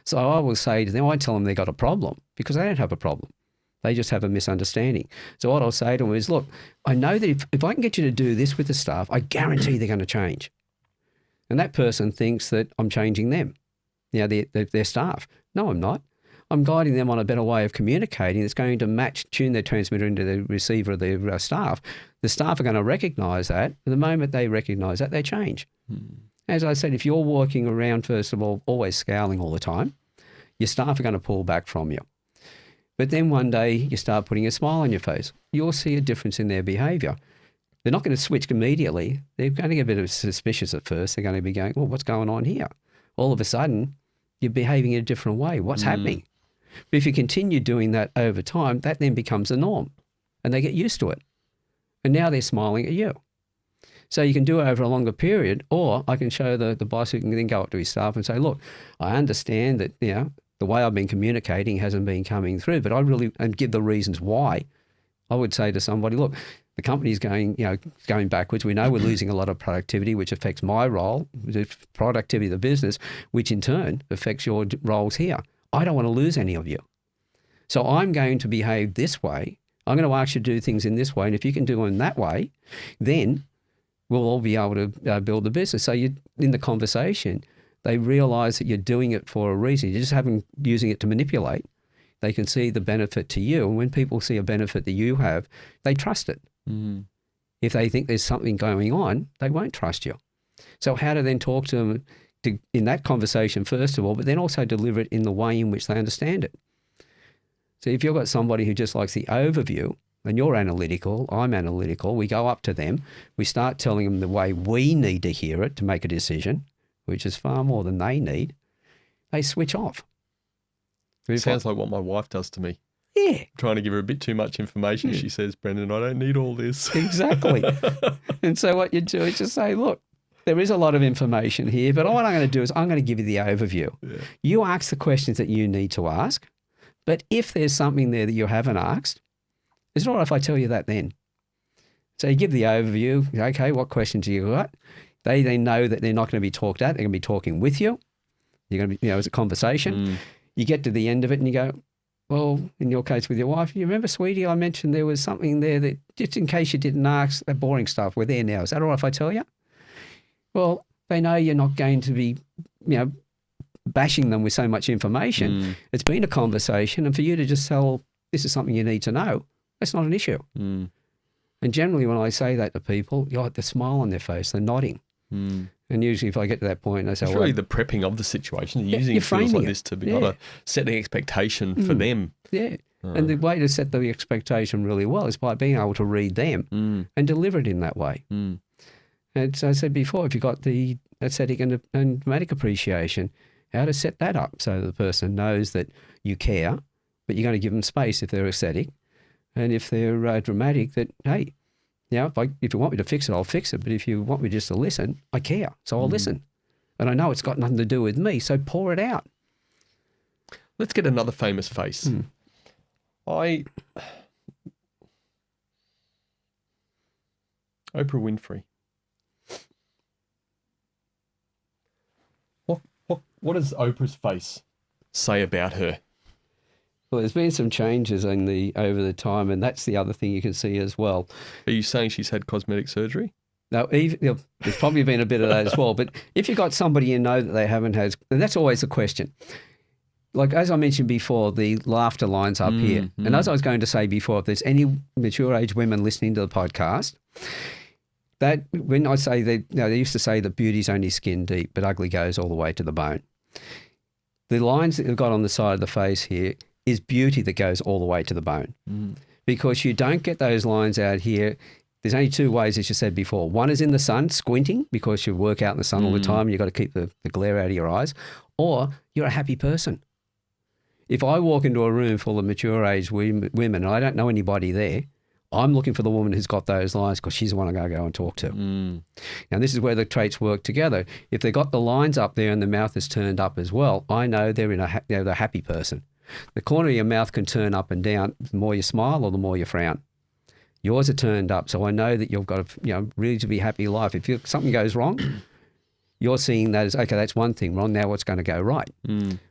So I will say to them, I tell them they've got a problem because they don't have a problem. They just have a misunderstanding. So what I'll say to them is, look, I know that if I can get you to do this with the staff, I guarantee they're going to change. And that person thinks that I'm changing them, their staff. No, I'm not. I'm guiding them on a better way of communicating that's going to tune their transmitter into the receiver of their staff. The staff are going to recognise that. And the moment they recognise that, they change. As I said, if you're walking around, first of all, always scowling all the time, your staff are going to pull back from you. But then one day you start putting a smile on your face. You'll see a difference in their behaviour. They're not going to switch immediately. They're going to get a bit suspicious at first. They're going to be going, well, what's going on here? All of a sudden, you're behaving in a different way. What's happening? But if you continue doing that over time, that then becomes the norm and they get used to it. And now they're smiling at you. So you can do it over a longer period, or I can show the boss who can then go up to his staff and say, look, I understand that, the way I've been communicating hasn't been coming through, but and give the reasons why. I would say to somebody, look, the company's going backwards. We know we're losing a lot of productivity, which affects my role, the productivity of the business, which in turn affects your roles here. I don't want to lose any of you. So I'm going to behave this way. I'm going to ask you to do things in this way. And if you can do them that way, then we'll all be able to build the business. So in the conversation, they realise that you're doing it for a reason. You're just using it to manipulate. They can see the benefit to you. And when people see a benefit that you have, they trust it. If they think there's something going on, they won't trust you. So how to then talk to them in that conversation, first of all, but then also deliver it in the way in which they understand it. So if you've got somebody who just likes the overview, and you're analytical, I'm analytical, we go up to them, we start telling them the way we need to hear it to make a decision, which is far more than they need, they switch off. It sounds like what my wife does to me. Yeah. I'm trying to give her a bit too much information. She says, Brendan, I don't need all this. Exactly. And so what you do is just say, look, there is a lot of information here, but what I'm going to do is I'm going to give you the overview. Yeah. You ask the questions that you need to ask, but if there's something there that you haven't asked, it's all right if I tell you that then. So you give the overview. Okay, what questions do you got? They know that they're not going to be talked at. They're going to be talking with you. You're going to be, it's a conversation. You get to the end of it and you go, well, in your case with your wife, you remember, sweetie, I mentioned there was something there that just in case you didn't ask, that boring stuff, we're there now. Is that all right if I tell you? Well, they know you're not going to be, bashing them with so much information. It's been a conversation, and for you to just say, well, this is something you need to know, that's not an issue. And generally when I say that to people, you like the smile on their face, they're nodding. And usually if I get to that point, I say, it's really the prepping of the situation, using tools like this to be able to set the expectation for them. Yeah. And the way to set the expectation really well is by being able to read them and deliver it in that way. And as I said before, if you've got the aesthetic and dramatic appreciation, how to set that up so the person knows that you care, but you're going to give them space if they're aesthetic. And if they're dramatic, that, hey, if you want me to fix it, I'll fix it. But if you want me just to listen, I care. So I'll listen. And I know it's got nothing to do with me, so pour it out. Let's get another famous face. Oprah Winfrey. What does Oprah's face say about her? Well, there's been some changes over the time, and that's the other thing you can see as well. Are you saying she's had cosmetic surgery? No, there's probably been a bit of that as well. But if you've got somebody you know that they haven't had, and that's always the question. Like, as I mentioned before, the laughter lines up here. And as I was going to say before, if there's any mature age women listening to the podcast, that when I say they used to say that beauty's only skin deep, but ugly goes all the way to the bone. The lines that you've got on the side of the face here is beauty that goes all the way to the bone. Because you don't get those lines out here. There's only two ways, as you said before. One is in the sun, squinting, because you work out in the sun all the time and you've got to keep the glare out of your eyes. Or you're a happy person. If I walk into a room full of mature age women and I don't know anybody there, I'm looking for the woman who's got those lines because she's the one I'm going to go and talk to. Now, this is where the traits work together. If they've got the lines up there and the mouth is turned up as well, I know they're the happy person. The corner of your mouth can turn up and down the more you smile or the more you frown. Yours are turned up, so I know that you've got really to be happy in life. If something goes wrong, you're seeing that as, okay, that's one thing wrong, now what's going to go right?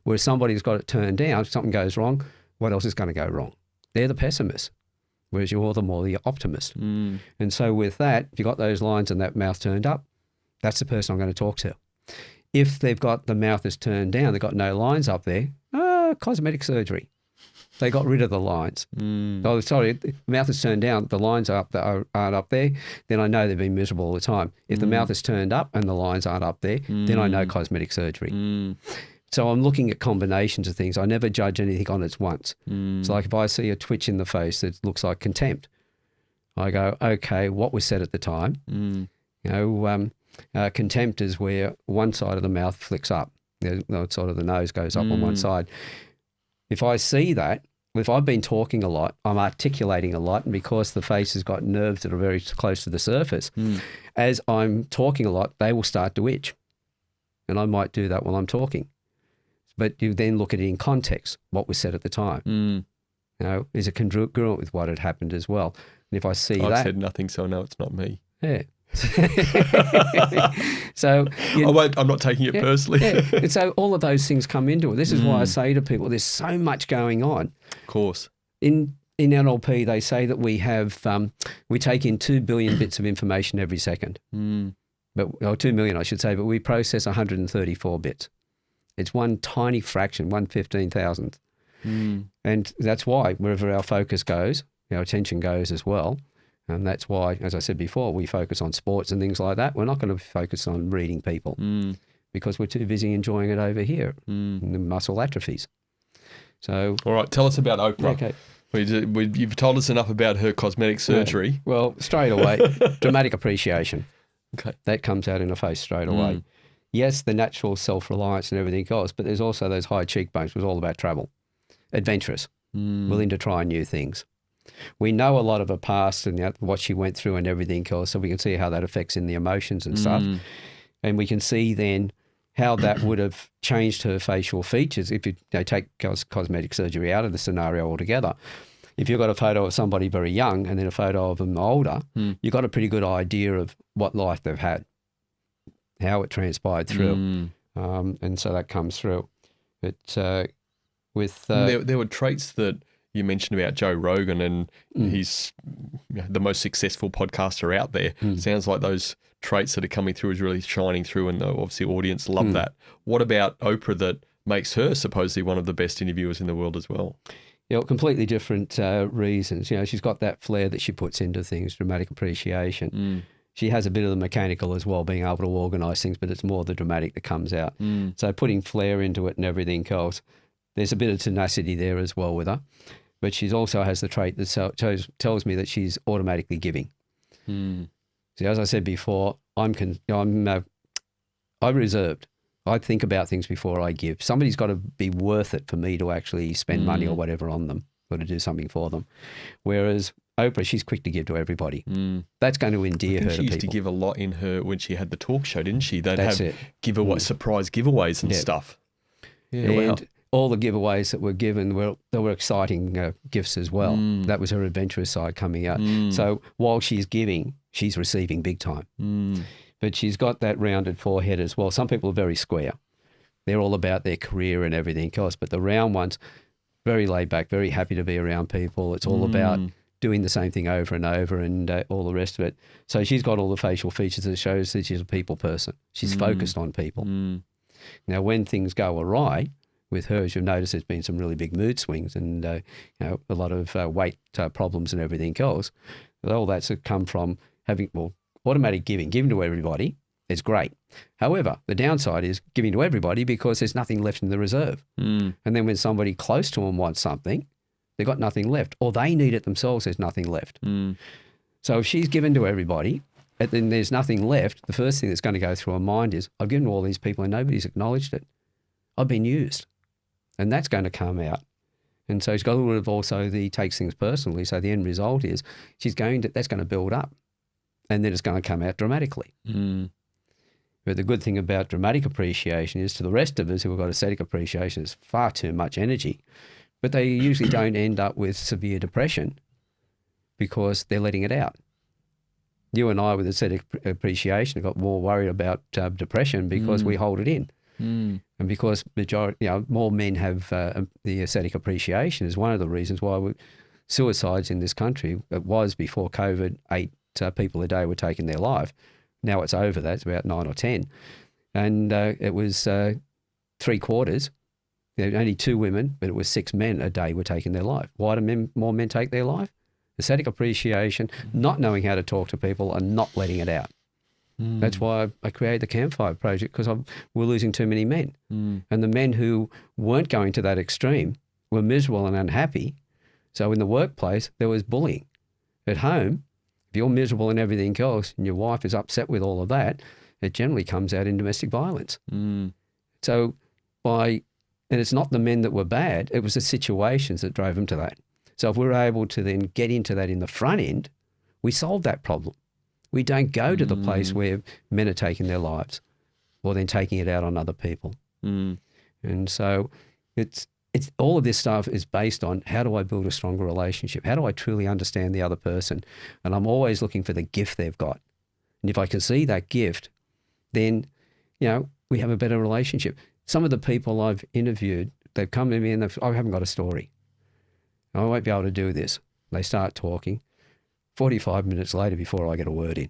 Whereas somebody who's got it turned down, if something goes wrong, what else is going to go wrong? they're the pessimist, whereas you're the more the optimist. Mm. And so with that, if you've got those lines and that mouth turned up, that's the person I'm going to talk to. If they've got the mouth is turned down, they've got no lines up there, cosmetic surgery. They got rid of the lines. Oh, sorry, the mouth is turned down, the lines aren't up there, then I know they've been miserable all the time. If the mouth is turned up and the lines aren't up there, then I know cosmetic surgery. So I'm looking at combinations of things. I never judge anything on its once. It's like if I see a twitch in the face that looks like contempt, I go, okay, what was said at the time? You know, contempt is where one side of the mouth flicks up. Sort of the nose goes up on one side. If I see that, if I've been talking a lot, I'm articulating a lot, and because the face has got nerves that are very close to the surface, as I'm talking a lot, they will start to itch. And I might do that while I'm talking. But you then look at it in context, what was said at the time. You know, is it congruent with what had happened as well? And if I see I've that... said nothing, so I know it's not me. Yeah. So I'm not taking it personally. And so all of those things come into it. This is why I say to people, there's so much going on. Of course. In NLP, they say that we have we take in 2 billion bits of information every second. Or 2 million, I should say, but we process 134 bits. It's one tiny fraction, 1/15,000th. And that's why wherever our focus goes, our attention goes as well. And that's why, as I said before, we focus on sports and things like that. We're not going to focus on reading people because we're too busy enjoying it over here. And the muscle atrophies. So, all right, tell us about Oprah. Okay. You've told us enough about her cosmetic surgery. Yeah. Well, straight away, dramatic appreciation. Okay. That comes out in her face straight away. Yes, the natural self-reliance and everything else, but there's also those high cheekbones. It was all about travel. Adventurous. Willing to try new things. We know a lot of her past and what she went through and everything else, so we can see how that affects in the emotions and stuff. And we can see then how that would have changed her facial features if you take cosmetic surgery out of the scenario altogether. If you've got a photo of somebody very young and then a photo of them older, you've got a pretty good idea of what life they've had, how it transpired through. And so that comes through. But there were traits that you mentioned about Joe Rogan, and he's the most successful podcaster out there. Sounds like those traits that are coming through is really shining through, and obviously audience love that. What about Oprah that makes her supposedly one of the best interviewers in the world as well? Yeah, completely different reasons. You know, she's got that flair that she puts into things, dramatic appreciation. She has a bit of the mechanical as well, being able to organise things, but it's more the dramatic that comes out. So putting flair into it and everything else, there's a bit of tenacity there as well with her. But she also has the trait that tells me that she's automatically giving. See, as I said before, I'm reserved. I think about things before I give. Somebody's got to be worth it for me to actually spend money or whatever on them or to do something for them. Whereas Oprah, she's quick to give to everybody. That's going to endear her to people. She used to give a lot in her when she had the talk show, didn't she? They'd have surprise giveaways and stuff. Yeah, and all the giveaways that were given were exciting gifts as well. That was her adventurous side coming out. So while she's giving, she's receiving big time. But she's got that rounded forehead as well. Some people are very square. They're all about their career and everything else. But the round ones, very laid back, very happy to be around people. It's all about doing the same thing over and over and all the rest of it. So she's got all the facial features that shows that she's a people person. She's focused on people. Now, when things go awry, with her, as you've noticed, there's been some really big mood swings and a lot of weight problems and everything else. All that's come from having, automatic giving to everybody is great. However, the downside is giving to everybody because there's nothing left in the reserve. And then when somebody close to them wants something, they've got nothing left, or they need it themselves, there's nothing left. So if she's given to everybody and then there's nothing left, the first thing that's going to go through her mind is, I've given to all these people and nobody's acknowledged it. I've been used. And that's going to come out. And so she's got a little bit of also takes things personally. So the end result is that's going to build up. And then it's going to come out dramatically. But the good thing about dramatic appreciation is to the rest of us who have got aesthetic appreciation, is far too much energy. But they usually don't end up with severe depression because they're letting it out. You and I with aesthetic appreciation got more worried about depression because we hold it in. And because more men have the aesthetic appreciation is one of the reasons why suicides in this country. It was before COVID, 8 people a day were taking their life. Now it's over that. It's about 9 or 10. And it was 3/4. Only 2 women, but it was 6 men a day were taking their life. Why do more men take their life? Aesthetic appreciation, not knowing how to talk to people and not letting it out. That's why I created the Campfire Project, because we're losing too many men. And the men who weren't going to that extreme were miserable and unhappy. So in the workplace, there was bullying. At home, if you're miserable and everything else and your wife is upset with all of that, it generally comes out in domestic violence. So and it's not the men that were bad, it was the situations that drove them to that. So if we're able to then get into that in the front end, we solve that problem. We don't go to the place where men are taking their lives or then taking it out on other people. And so it's all of this stuff is based on, how do I build a stronger relationship? How do I truly understand the other person? And I'm always looking for the gift they've got. And if I can see that gift, then, we have a better relationship. Some of the people I've interviewed, they've come to me and I haven't got a story. I won't be able to do this. They start talking. 45 minutes later, before I get a word in,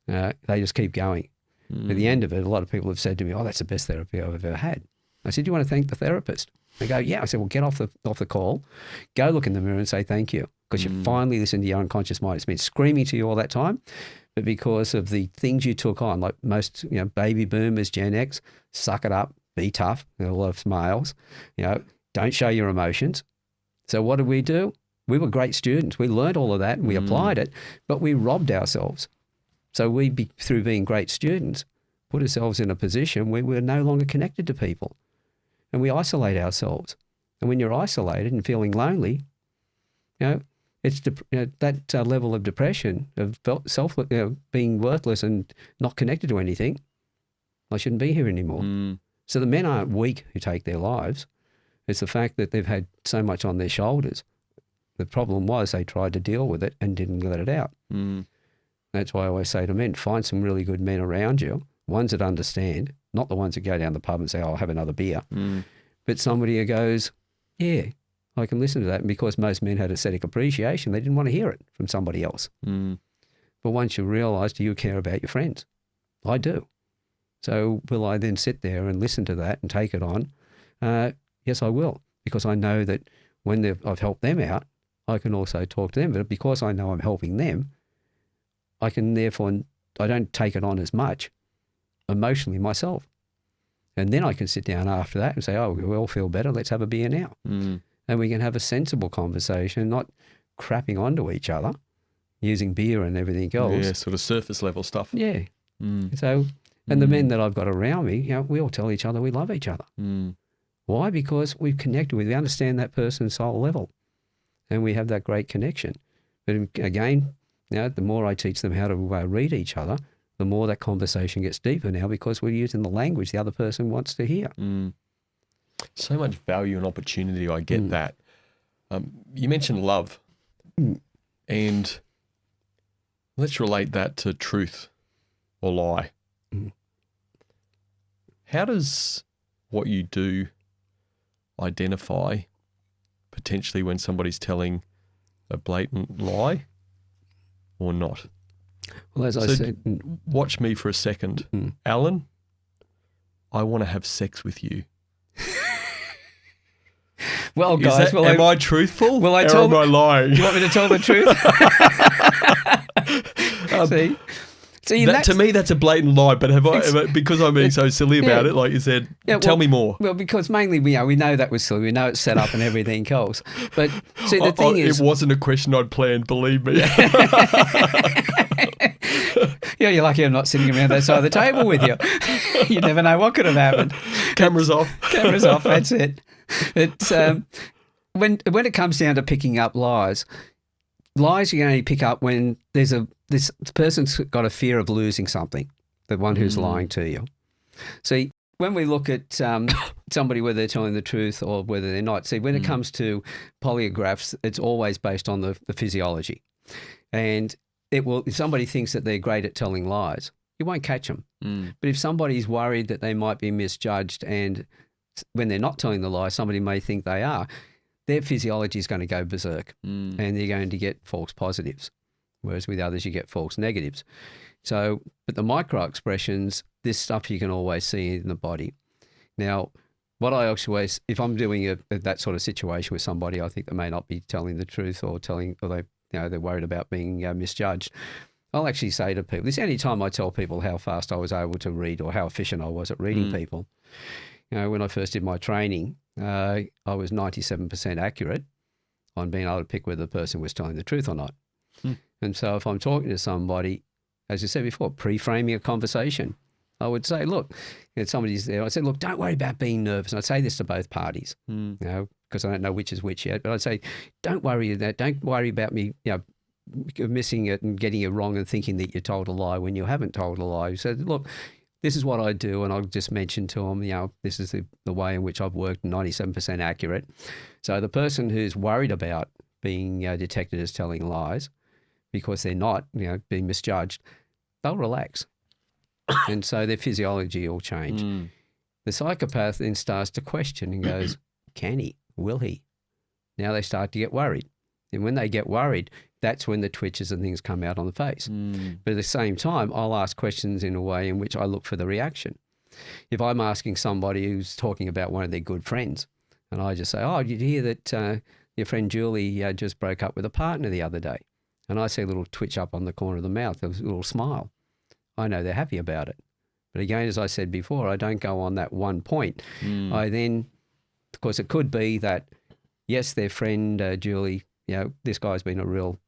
they just keep going. At the end of it, a lot of people have said to me, "Oh, that's the best therapy I've ever had." I said, "Do you want to thank the therapist?" They go, "Yeah." I said, "Well, get off the call, go look in the mirror and say thank you, because you finally listened to your unconscious mind. It's been screaming to you all that time, but because of the things you took on, like most, baby boomers, Gen X, suck it up, be tough. A lot of males, don't show your emotions. So what did we do? We were great students. We learned all of that and we applied it, but we robbed ourselves. So through being great students, put ourselves in a position where we're no longer connected to people, and we isolate ourselves. And when you're isolated and feeling lonely, it's that level of depression, of being worthless and not connected to anything. I shouldn't be here anymore. So the men aren't weak who take their lives. It's the fact that they've had so much on their shoulders. The problem was they tried to deal with it and didn't let it out. That's why I always say to men, find some really good men around you, ones that understand, not the ones that go down the pub and say, "Oh, I'll have another beer," but somebody who goes, "Yeah, I can listen to that." And because most men had aesthetic appreciation, they didn't want to hear it from somebody else. But once you realise, do you care about your friends? I do. So will I then sit there and listen to that and take it on? Yes, I will, because I know that when I've helped them out, I can also talk to them. But because I know I'm helping them, I don't take it on as much emotionally myself. And then I can sit down after that and say, "Oh, we all feel better. Let's have a beer now." And we can have a sensible conversation, not crapping onto each other, using beer and everything else. Yeah, sort of surface level stuff. Yeah. So, and the men that I've got around me, we all tell each other we love each other. Why? Because we've connected with, we understand that person's soul level, and we have that great connection. But again, the more I teach them how to read each other, the more that conversation gets deeper now, because we're using the language the other person wants to hear. So much value and opportunity. I get that. You mentioned love, and let's relate that to truth or lie. How does what you do identify potentially when somebody's telling a blatant lie or not? Well, as I said, watch me for a second. Alan, I want to have sex with you. Well, guys, am I truthful? Will I or tell? Am I lying? You want me to tell the truth? See, to me, that's a blatant lie. But because I'm being so silly about it, like you said, tell me more. Well, because mainly we know that was silly. We know it's set up and everything else. But see, the thing is, it wasn't a question I'd planned. Believe me. You're lucky I'm not sitting around that side of the table with you. You never know what could have happened. Cameras off. Cameras off. That's it. It's when it comes down to picking up lies you can only pick up when this person's got a fear of losing something, the one who's lying to you. See, when we look at somebody, whether they're telling the truth or whether they're not, see, when it comes to polygraphs, it's always based on the physiology. And if somebody thinks that they're great at telling lies, you won't catch them. But if somebody's worried that they might be misjudged, and when they're not telling the lie, somebody may think they are, their physiology is going to go berserk and they're going to get false positives, whereas with others you get false negatives. So, but the micro expressions, this stuff you can always see in the body. Now, what I always, if I'm doing that sort of situation with somebody, I think they may not be telling the truth or they're worried about being misjudged. I'll actually say to people, this is the only time I tell people how fast I was able to read or how efficient I was at reading people. When I first did my training, I was 97% accurate on being able to pick whether the person was telling the truth or not. And so if I'm talking to somebody, as I said before, pre-framing a conversation, I would say, look, if somebody's there, I said, look, don't worry about being nervous. And I'd say this to both parties, because I don't know which is which yet. But I'd say, don't worry about me, missing it and getting it wrong and thinking that you told a lie when you haven't told a lie. So look, this is what I do, and I'll just mention to them, this is the way in which I've worked, 97% accurate. So the person who's worried about being detected as telling lies because they're not, being misjudged, they'll relax. And so their physiology will change. The psychopath then starts to question and goes, can he? Will he? Now they start to get worried. And when they get worried, that's when the twitches and things come out on the face. But at the same time, I'll ask questions in a way in which I look for the reaction. If I'm asking somebody who's talking about one of their good friends, and I just say, oh, did you hear that your friend Julie just broke up with a partner the other day? And I see a little twitch up on the corner of the mouth, a little smile. I know they're happy about it. But again, as I said before, I don't go on that one point. I then, of course, it could be that, yes, their friend Julie, this guy's been a real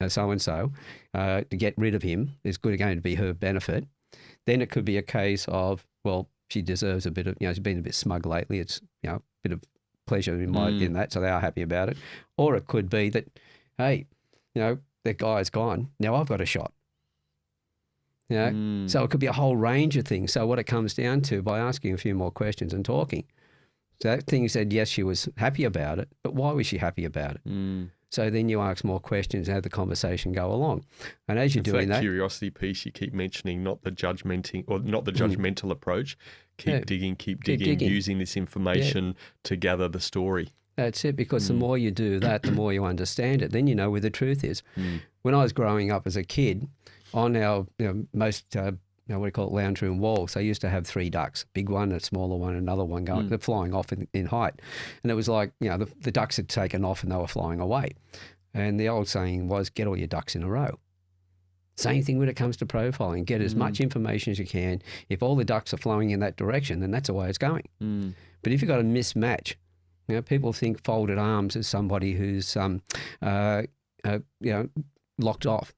so-and-so, to get rid of him is going to be her benefit. Then it could be a case of, well, she deserves a bit of, she's been a bit smug lately. It's, a bit of pleasure in that, so they are happy about it. Or it could be that, hey, that guy's gone. Now I've got a shot. So it could be a whole range of things. So what it comes down to, by asking a few more questions and talking, so that thing said, yes, she was happy about it, but why was she happy about it? So then you ask more questions and have the conversation go along. And as you're doing that curiosity piece you keep mentioning, not the judgmental approach. Keep digging, using this information to gather the story. That's it, because the more you do that, the more you understand it. Then you know where the truth is. When I was growing up as a kid, on our most what do you call it, lounge room walls, they used to have 3 ducks, big one, a smaller one, another one going, they're flying off in height. And it was like, the ducks had taken off and they were flying away. And the old saying was, get all your ducks in a row. Same thing when it comes to profiling. Get as much information as you can. If all the ducks are flowing in that direction, then that's the way it's going. But if you've got a mismatch, people think folded arms is somebody who's, locked off,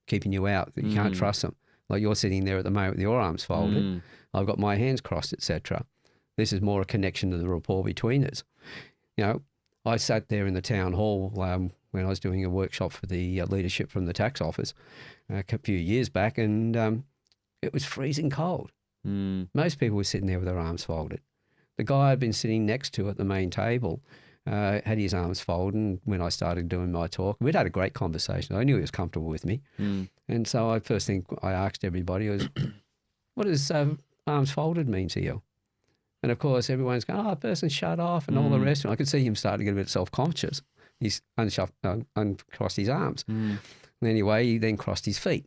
keeping you out, that you can't trust them. Like you're sitting there at the moment with your arms folded. I've got my hands crossed, etc. This is more a connection to the rapport between us. I sat there in the town hall when I was doing a workshop for the leadership from the tax office a few years back, and it was freezing cold. Most people were sitting there with their arms folded. The guy I'd been sitting next to at the main table had his arms folded, and when I started doing my talk, we'd had a great conversation. I knew he was comfortable with me. And so first thing I asked everybody was, what does arms folded mean to you? And of course, everyone's going, the person's shut off and all the rest. And I could see him starting to get a bit self-conscious. He's uncrossed his arms. And anyway, he then crossed his feet.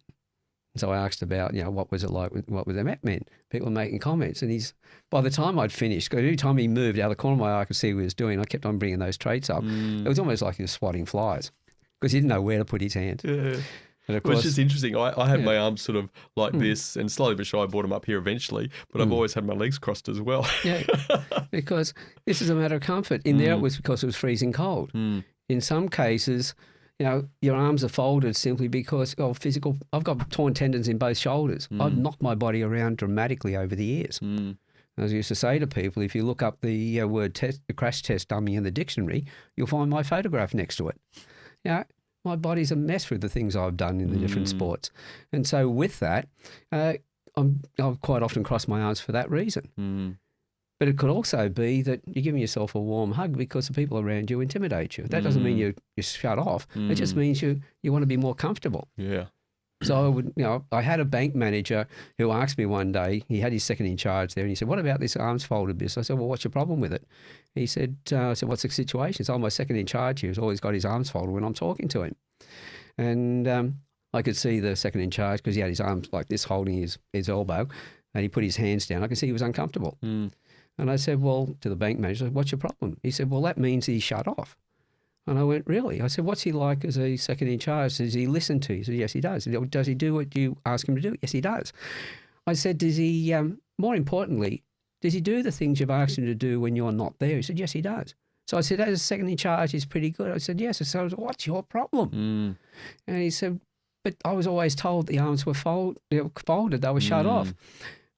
And so I asked about, what was it like, what was that meant? People were making comments. And by the time I'd finished, every time he moved out of the corner of my eye, I could see what he was doing. I kept on bringing those traits up. It was almost like he was swatting flies because he didn't know where to put his hands. And of course, which is interesting. I had my arms sort of like this, and slowly but surely I brought them up here eventually, but I've always had my legs crossed as well. Because this is a matter of comfort. In there it was because it was freezing cold. In some cases, your arms are folded simply because of physical. I've got torn tendons in both shoulders. I've knocked my body around dramatically over the years. As I used to say to people, if you look up the word the crash test dummy in the dictionary, you'll find my photograph next to it. My body's a mess with the things I've done in the different sports. And so with that, I'll quite often cross my arms for that reason. But it could also be that you're giving yourself a warm hug because the people around you intimidate you. That doesn't mean you're shut off. It just means you want to be more comfortable. Yeah. So I had a bank manager who asked me one day, he had his second in charge there, and he said, "What about this arms folded business?" I said, "Well, what's your problem with it?" He said, I said, "What's the situation?" He said, "Oh, my second in charge here has always got his arms folded when I'm talking to him." And I could see the second in charge because he had his arms like this holding his elbow, and he put his hands down. I could see he was uncomfortable. And I said, well, to the bank manager, "What's your problem?" He said, "Well, that means he's shut off." And I went, "Really?" I said, "What's he like as a second in charge? Does he listen to you?" He said, "Yes, he does." I said, "Does he do what you ask him to do?" "Yes, he does." I said, "Does he, more importantly, does he do the things you've asked him to do when you're not there?" He said, "Yes, he does." So I said, "As a second in charge, he's pretty good." I said, "Yes." So I said, "What's your problem?" And he said, "But I was always told the arms were folded, they were shut off."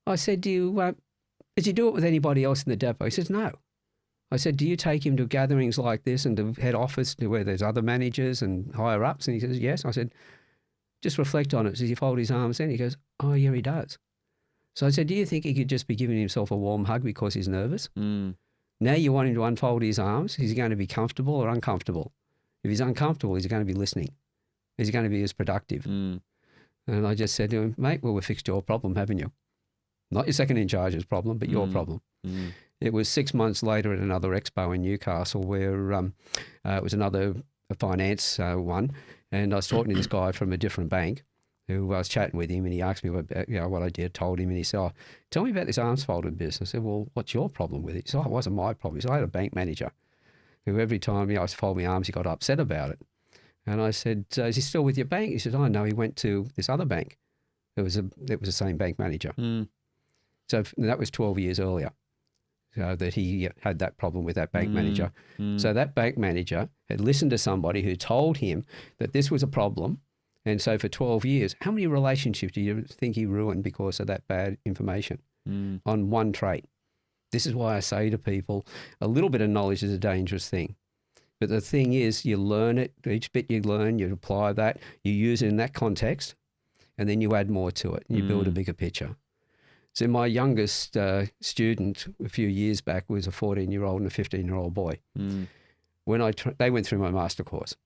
I said, "Did you do it with anybody else in the depot?" He says, "No." I said, "Do you take him to gatherings like this and to head office to where there's other managers and higher ups?" And he says, "Yes." I said, "Just reflect on it. Does he fold his arms then?" He goes, "Oh, yeah, he does." So I said, "Do you think he could just be giving himself a warm hug because he's nervous? Now you want him to unfold his arms. Is he going to be comfortable or uncomfortable? If he's uncomfortable, is he going to be listening? Is he going to be as productive?" And I just said to him, "Mate, well, we've fixed your problem, haven't you? Not your second in charge's problem, but your problem." It was 6 months later at another expo in Newcastle where it was another finance one, and I was talking to this guy from a different bank who I was chatting with him, and he asked me what I did, told him, and he said, "Oh, tell me about this arms folded business." I said, "Well, what's your problem with it?" He said, "Oh, it wasn't my problem." He said, "I had a bank manager who every time I was to fold my arms, he got upset about it." And I said, "Is he still with your bank?" He said, "Oh, no, he went to this other bank." It was the same bank manager. So that was 12 years earlier. So that he had that problem with that bank manager. So that bank manager had listened to somebody who told him that this was a problem. And so for 12 years, how many relationships do you think he ruined because of that bad information on one trait? This is why I say to people, a little bit of knowledge is a dangerous thing. But the thing is, you learn it, each bit you learn, you apply that, you use it in that context, and then you add more to it, and you build a bigger picture. So my youngest student a few years back was a 14-year-old and a 15-year-old boy. When they went through my master course,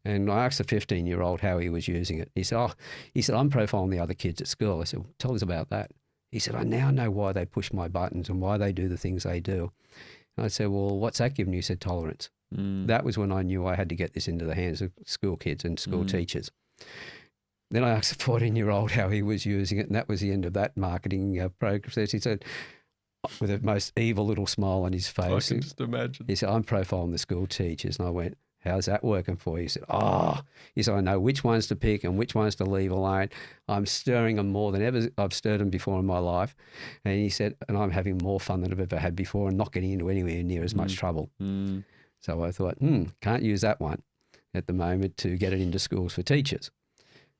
and I asked the 15-year-old how he was using it. He said, "I'm profiling the other kids at school." I said, "Well, tell us about that." He said, "I now know why they push my buttons and why they do the things they do." And I said, "Well, what's that giving you?" He said, "Tolerance." That was when I knew I had to get this into the hands of school kids and school teachers. Then I asked the 14-year-old how he was using it, and that was the end of that marketing process. He said, with the most evil little smile on his face, I can just imagine. He said, "I'm profiling the school teachers." And I went, "How's that working for you?" He said, He said, "I know which ones to pick and which ones to leave alone. I'm stirring them more than ever I've stirred them before in my life." And he said, "And I'm having more fun than I've ever had before and not getting into anywhere near as much trouble." So I thought, can't use that one at the moment to get it into schools for teachers.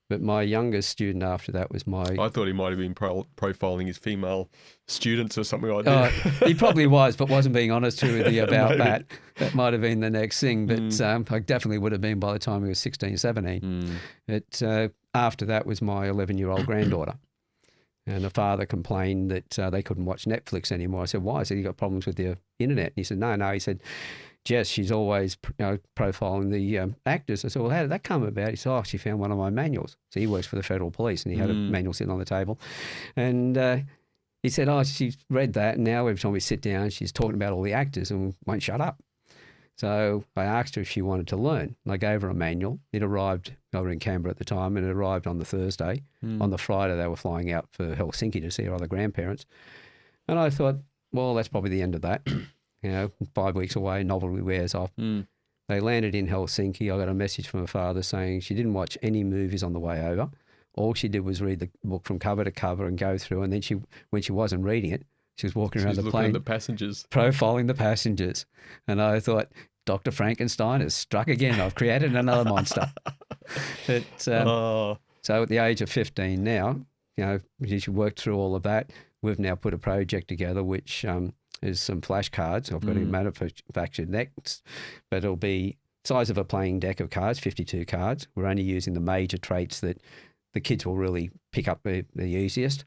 But my youngest student after that was I thought he might have been profiling his female students or something like that. He probably was, but wasn't being honest with you about that. That might have been the next thing. But I definitely would have been by the time he was 16, 17. But after that was my 11-year-old granddaughter. And the father complained that they couldn't watch Netflix anymore. I said, "Why?" I said, "You got problems with your internet?" And he said, No. He said, "Jess, she's always profiling the actors." I said, "Well, how did that come about?" He said, "She found one of my manuals." So he works for the Federal Police, and he had a manual sitting on the table. And he said, "She's read that, and now every time we sit down, she's talking about all the actors and won't shut up." So I asked her if she wanted to learn. And I gave her a manual. It arrived, I was in Canberra at the time, and it arrived on the Thursday. On the Friday, they were flying out for Helsinki to see her other grandparents. And I thought, well, that's probably the end of that. 5 weeks away, novelty wears off. They landed in Helsinki. I got a message from her father saying she didn't watch any movies on the way over. All she did was read the book from cover to cover and go through. And then when she wasn't reading it, she was walking around the plane, at the passengers, profiling the passengers. And I thought, Dr. Frankenstein has struck again. I've created another monster. So at the age of 15 now, she worked through all of that. We've now put a project together, which is some flashcards. I've got it manufactured next, but it'll be size of a playing deck of cards, 52 cards. We're only using the major traits that the kids will really pick up the easiest,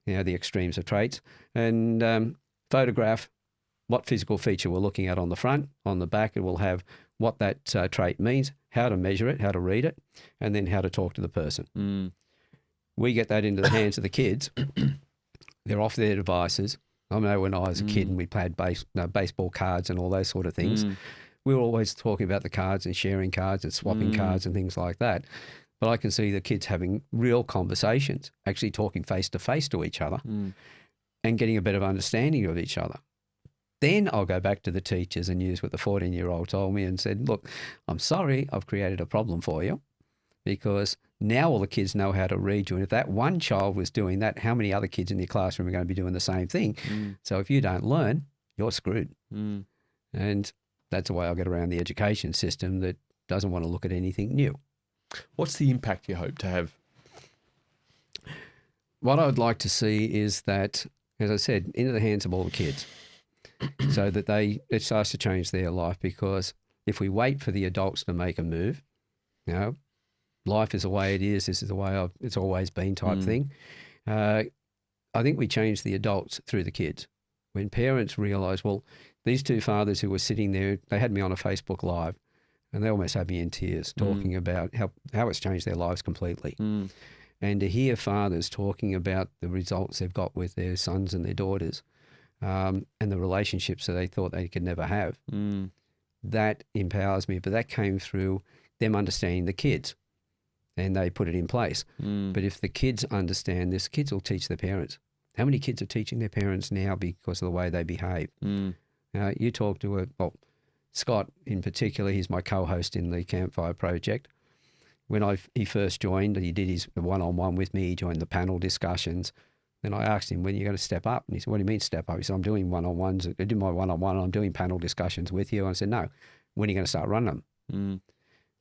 the extremes of traits, and photograph what physical feature we're looking at on the front. On the back, it will have what that trait means, how to measure it, how to read it, and then how to talk to the person. We get that into the hands of the kids. They're off their devices. I know when I was a kid and we played baseball cards and all those sort of things, we were always talking about the cards and sharing cards and swapping cards and things like that. But I can see the kids having real conversations, actually talking face to face to each other and getting a better understanding of each other. Then I'll go back to the teachers and use what the 14-year-old told me and said, look, I'm sorry, I've created a problem for you because now all the kids know how to read you. And if that one child was doing that, how many other kids in your classroom are going to be doing the same thing? So if you don't learn, you're screwed. And that's the way I'll get around the education system that doesn't want to look at anything new. What's the impact you hope to have? What I would like to see is that, as I said, into the hands of all the kids so that it starts to change their life, because if we wait for the adults to make a move, life is the way it is, this is the way it's always been type thing. I think we change the adults through the kids. When parents realise, well, these two fathers who were sitting there, they had me on a Facebook Live and they almost had me in tears talking about how it's changed their lives completely. And to hear fathers talking about the results they've got with their sons and their daughters and the relationships that they thought they could never have, that empowers me. But that came through them understanding the kids and they put it in place. But if the kids understand this, kids will teach their parents. How many kids are teaching their parents now because of the way they behave? You talk to Scott in particular, he's my co-host in the Campfire Project. When he first joined, he did his one-on-one with me, he joined the panel discussions. Then I asked him, when are you going to step up? And he said, what do you mean step up? He said, I'm doing one-on-ones, I do my one-on-one, I'm doing panel discussions with you. And I said, no, when are you going to start running them?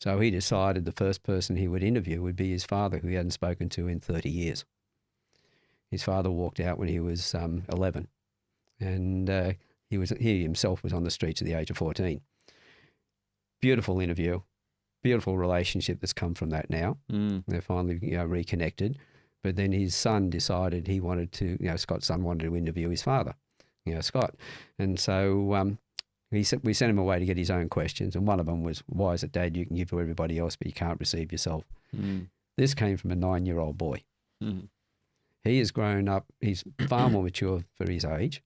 So he decided the first person he would interview would be his father, who he hadn't spoken to in 30 years. His father walked out when he was 11, and he himself was on the streets at the age of 14. Beautiful interview, beautiful relationship that's come from that now. They're finally reconnected. But then his son decided he wanted to, Scott's son wanted to interview his father, Scott. And so we sent him away to get his own questions. And one of them was, why is it, Dad, you can give to everybody else, but you can't receive yourself? This came from a 9-year-old boy. He has grown up. He's far more mature for his age.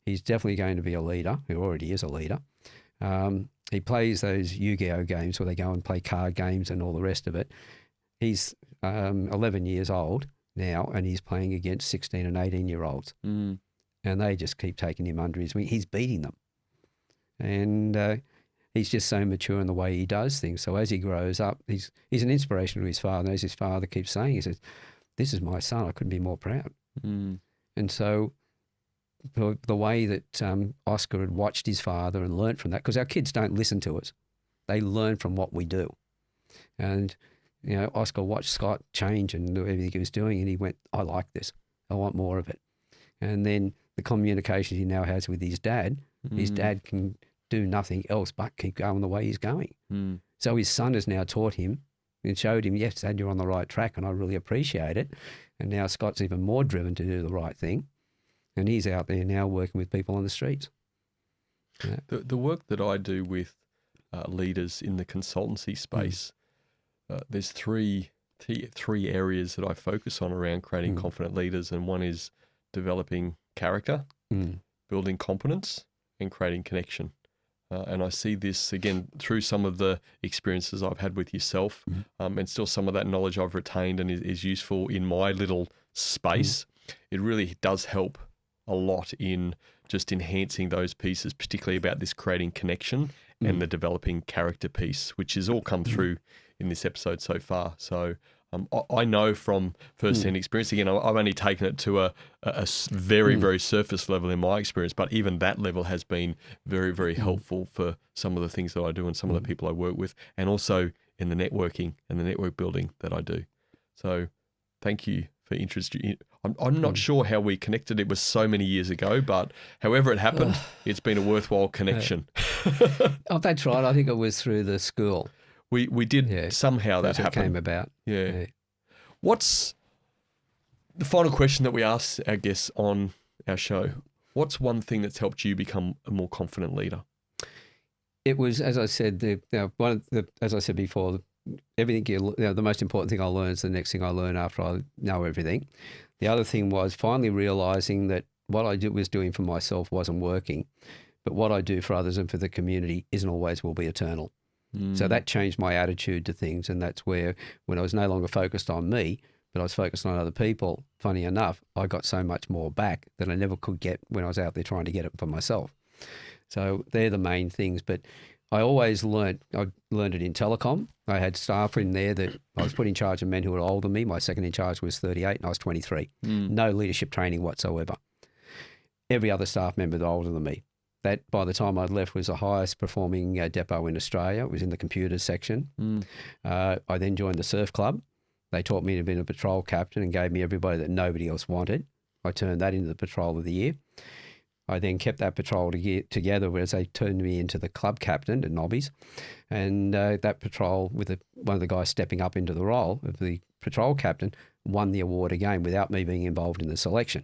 He's definitely going to be a leader. He already is a leader. He plays those Yu-Gi-Oh games where they go and play card games and all the rest of it. He's 11 years old now, and he's playing against 16 and 18-year-olds. And they just keep taking him under his wing. He's beating them. And he's just so mature in the way he does things. So as he grows up, he's an inspiration to his father. And as his father keeps saying, he says, this is my son. I couldn't be more proud. And so the way that Oscar had watched his father and learnt from that, because our kids don't listen to us. They learn from what we do. And, Oscar watched Scott change and do everything he was doing, and he went, I like this. I want more of it. And then the communication he now has with his dad can do nothing else but keep going the way he's going. So his son has now taught him and showed him, yes, Dad, you're on the right track, and I really appreciate it. And now Scott's even more driven to do the right thing. And he's out there now working with people on the streets. Yeah. The work that I do with leaders in the consultancy space, there's three areas that I focus on around creating confident leaders. And one is developing character, building competence, and creating connection. And I see this, again, through some of the experiences I've had with yourself, and still some of that knowledge I've retained and is useful in my little space. It really does help a lot in just enhancing those pieces, particularly about this creating connection and the developing character piece, which has all come through in this episode so far. So I know from first-hand experience, again, I've only taken it to a very, very surface level in my experience, but even that level has been very, very helpful for some of the things that I do and some of the people I work with, and also in the networking and the network building that I do. So thank you for interest. I'm not sure how we connected. It was so many years ago, but however it happened, it's been a worthwhile connection. Oh, that's right. I think it was through the school. We did somehow that happened. Came about. Yeah. What's the final question that we ask our guests on our show? What's one thing that's helped you become a more confident leader? It was, as I said, as I said before, everything the most important thing I learn is the next thing I learn after I know everything. The other thing was finally realising that what I was doing for myself wasn't working, but what I do for others and for the community isn't always will be eternal. So that changed my attitude to things, and that's where, when I was no longer focused on me, but I was focused on other people, funny enough, I got so much more back that I never could get when I was out there trying to get it for myself. So they're the main things. But I always learned it in telecom. I had staff in there that I was put in charge of men who were older than me. My second in charge was 38 and I was 23. No leadership training whatsoever. Every other staff member was older than me. That, by the time I'd left, was the highest performing depot in Australia. It was in the computers section. I then joined the surf club. They taught me to be a patrol captain and gave me everybody that nobody else wanted. I turned that into the patrol of the year. I then kept that patrol together, whereas they turned me into the club captain at Nobbies. And that patrol, with one of the guys stepping up into the role of the patrol captain, won the award again without me being involved in the selection.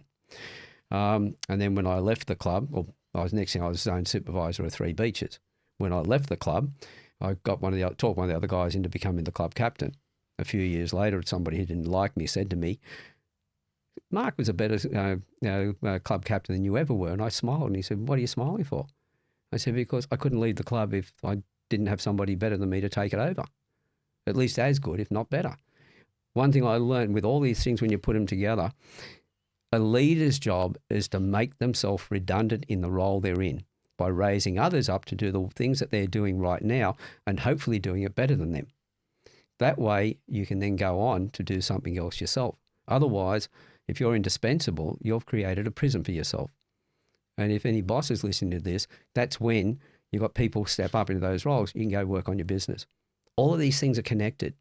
And then when I left the club, I was zone supervisor of 3 beaches. When I left the club, I got talked one of the other guys into becoming the club captain. A few years later, somebody who didn't like me said to me, "Mark was a better club captain than you ever were." And I smiled, and he said, "What are you smiling for?" I said, "Because I couldn't lead the club if I didn't have somebody better than me to take it over, at least as good, if not better." One thing I learned with all these things, when you put them together, a leader's job is to make themselves redundant in the role they're in by raising others up to do the things that they're doing right now and hopefully doing it better than them. That way you can then go on to do something else yourself. Otherwise, if you're indispensable, you've created a prison for yourself. And if any boss is listening to this, that's when you've got people step up into those roles. You can go work on your business. All of these things are connected.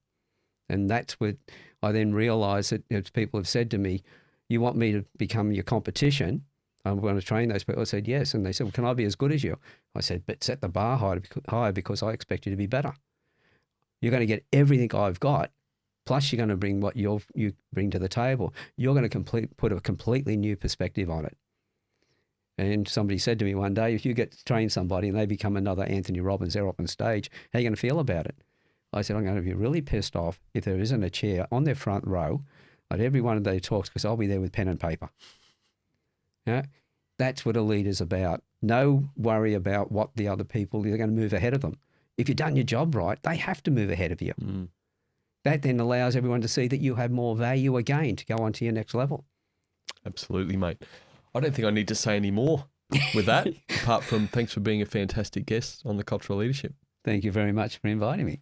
And that's what I then realised that, as people have said to me, "You want me to become your competition? I'm going to train those people." I said, "Yes." And they said, "Well, can I be as good as you?" I said, "But set the bar higher because I expect you to be better. You're going to get everything I've got, plus you're going to bring what you bring to the table. You're going to put a completely new perspective on it." And somebody said to me one day, "If you get to train somebody and they become another Anthony Robbins, they're up on stage, how are you going to feel about it?" I said, "I'm going to be really pissed off if there isn't a chair on their front row at every one of their talks, because I'll be there with pen and paper." That's what a leader's about. No worry about what the other people, you're going to move ahead of them. If you've done your job right, they have to move ahead of you. That then allows everyone to see that you have more value again to go on to your next level. Absolutely, mate. I don't think I need to say any more with that, apart from thanks for being a fantastic guest on the Cultural Leadership. Thank you very much for inviting me.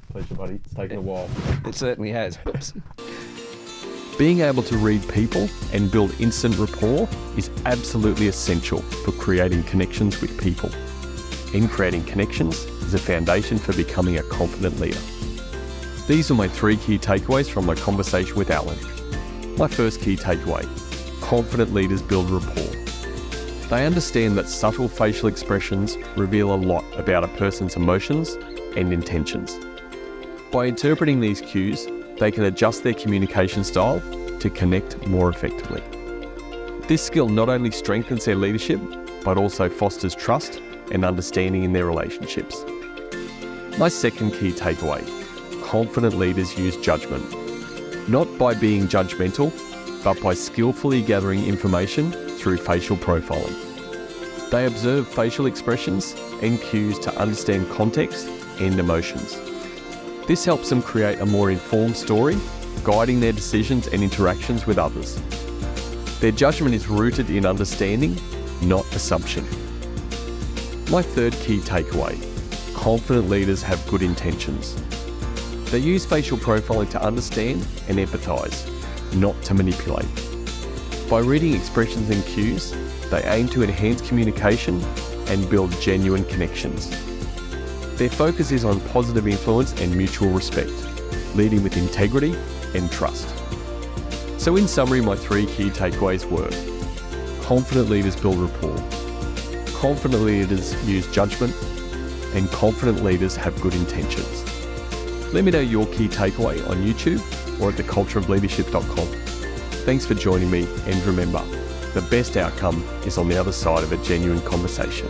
Pleasure, buddy. It's taken a while. It certainly has. Being able to read people and build instant rapport is absolutely essential for creating connections with people. And creating connections is a foundation for becoming a confident leader. These are my 3 key takeaways from my conversation with Alan. My first key takeaway: confident leaders build rapport. They understand that subtle facial expressions reveal a lot about a person's emotions and intentions. By interpreting these cues, they can adjust their communication style to connect more effectively. This skill not only strengthens their leadership, but also fosters trust and understanding in their relationships. My second key takeaway: confident leaders use judgment, not by being judgmental, but by skillfully gathering information through facial profiling. They observe facial expressions and cues to understand context and emotions. This helps them create a more informed story, guiding their decisions and interactions with others. Their judgment is rooted in understanding, not assumption. My third key takeaway: confident leaders have good intentions. They use facial profiling to understand and empathise, not to manipulate. By reading expressions and cues, they aim to enhance communication and build genuine connections. Their focus is on positive influence and mutual respect, leading with integrity and trust. So in summary, my 3 key takeaways were: confident leaders build rapport, confident leaders use judgment, and confident leaders have good intentions. Let me know your key takeaway on YouTube or at thecultureofleadership.com. Thanks for joining me, and remember, the best outcome is on the other side of a genuine conversation.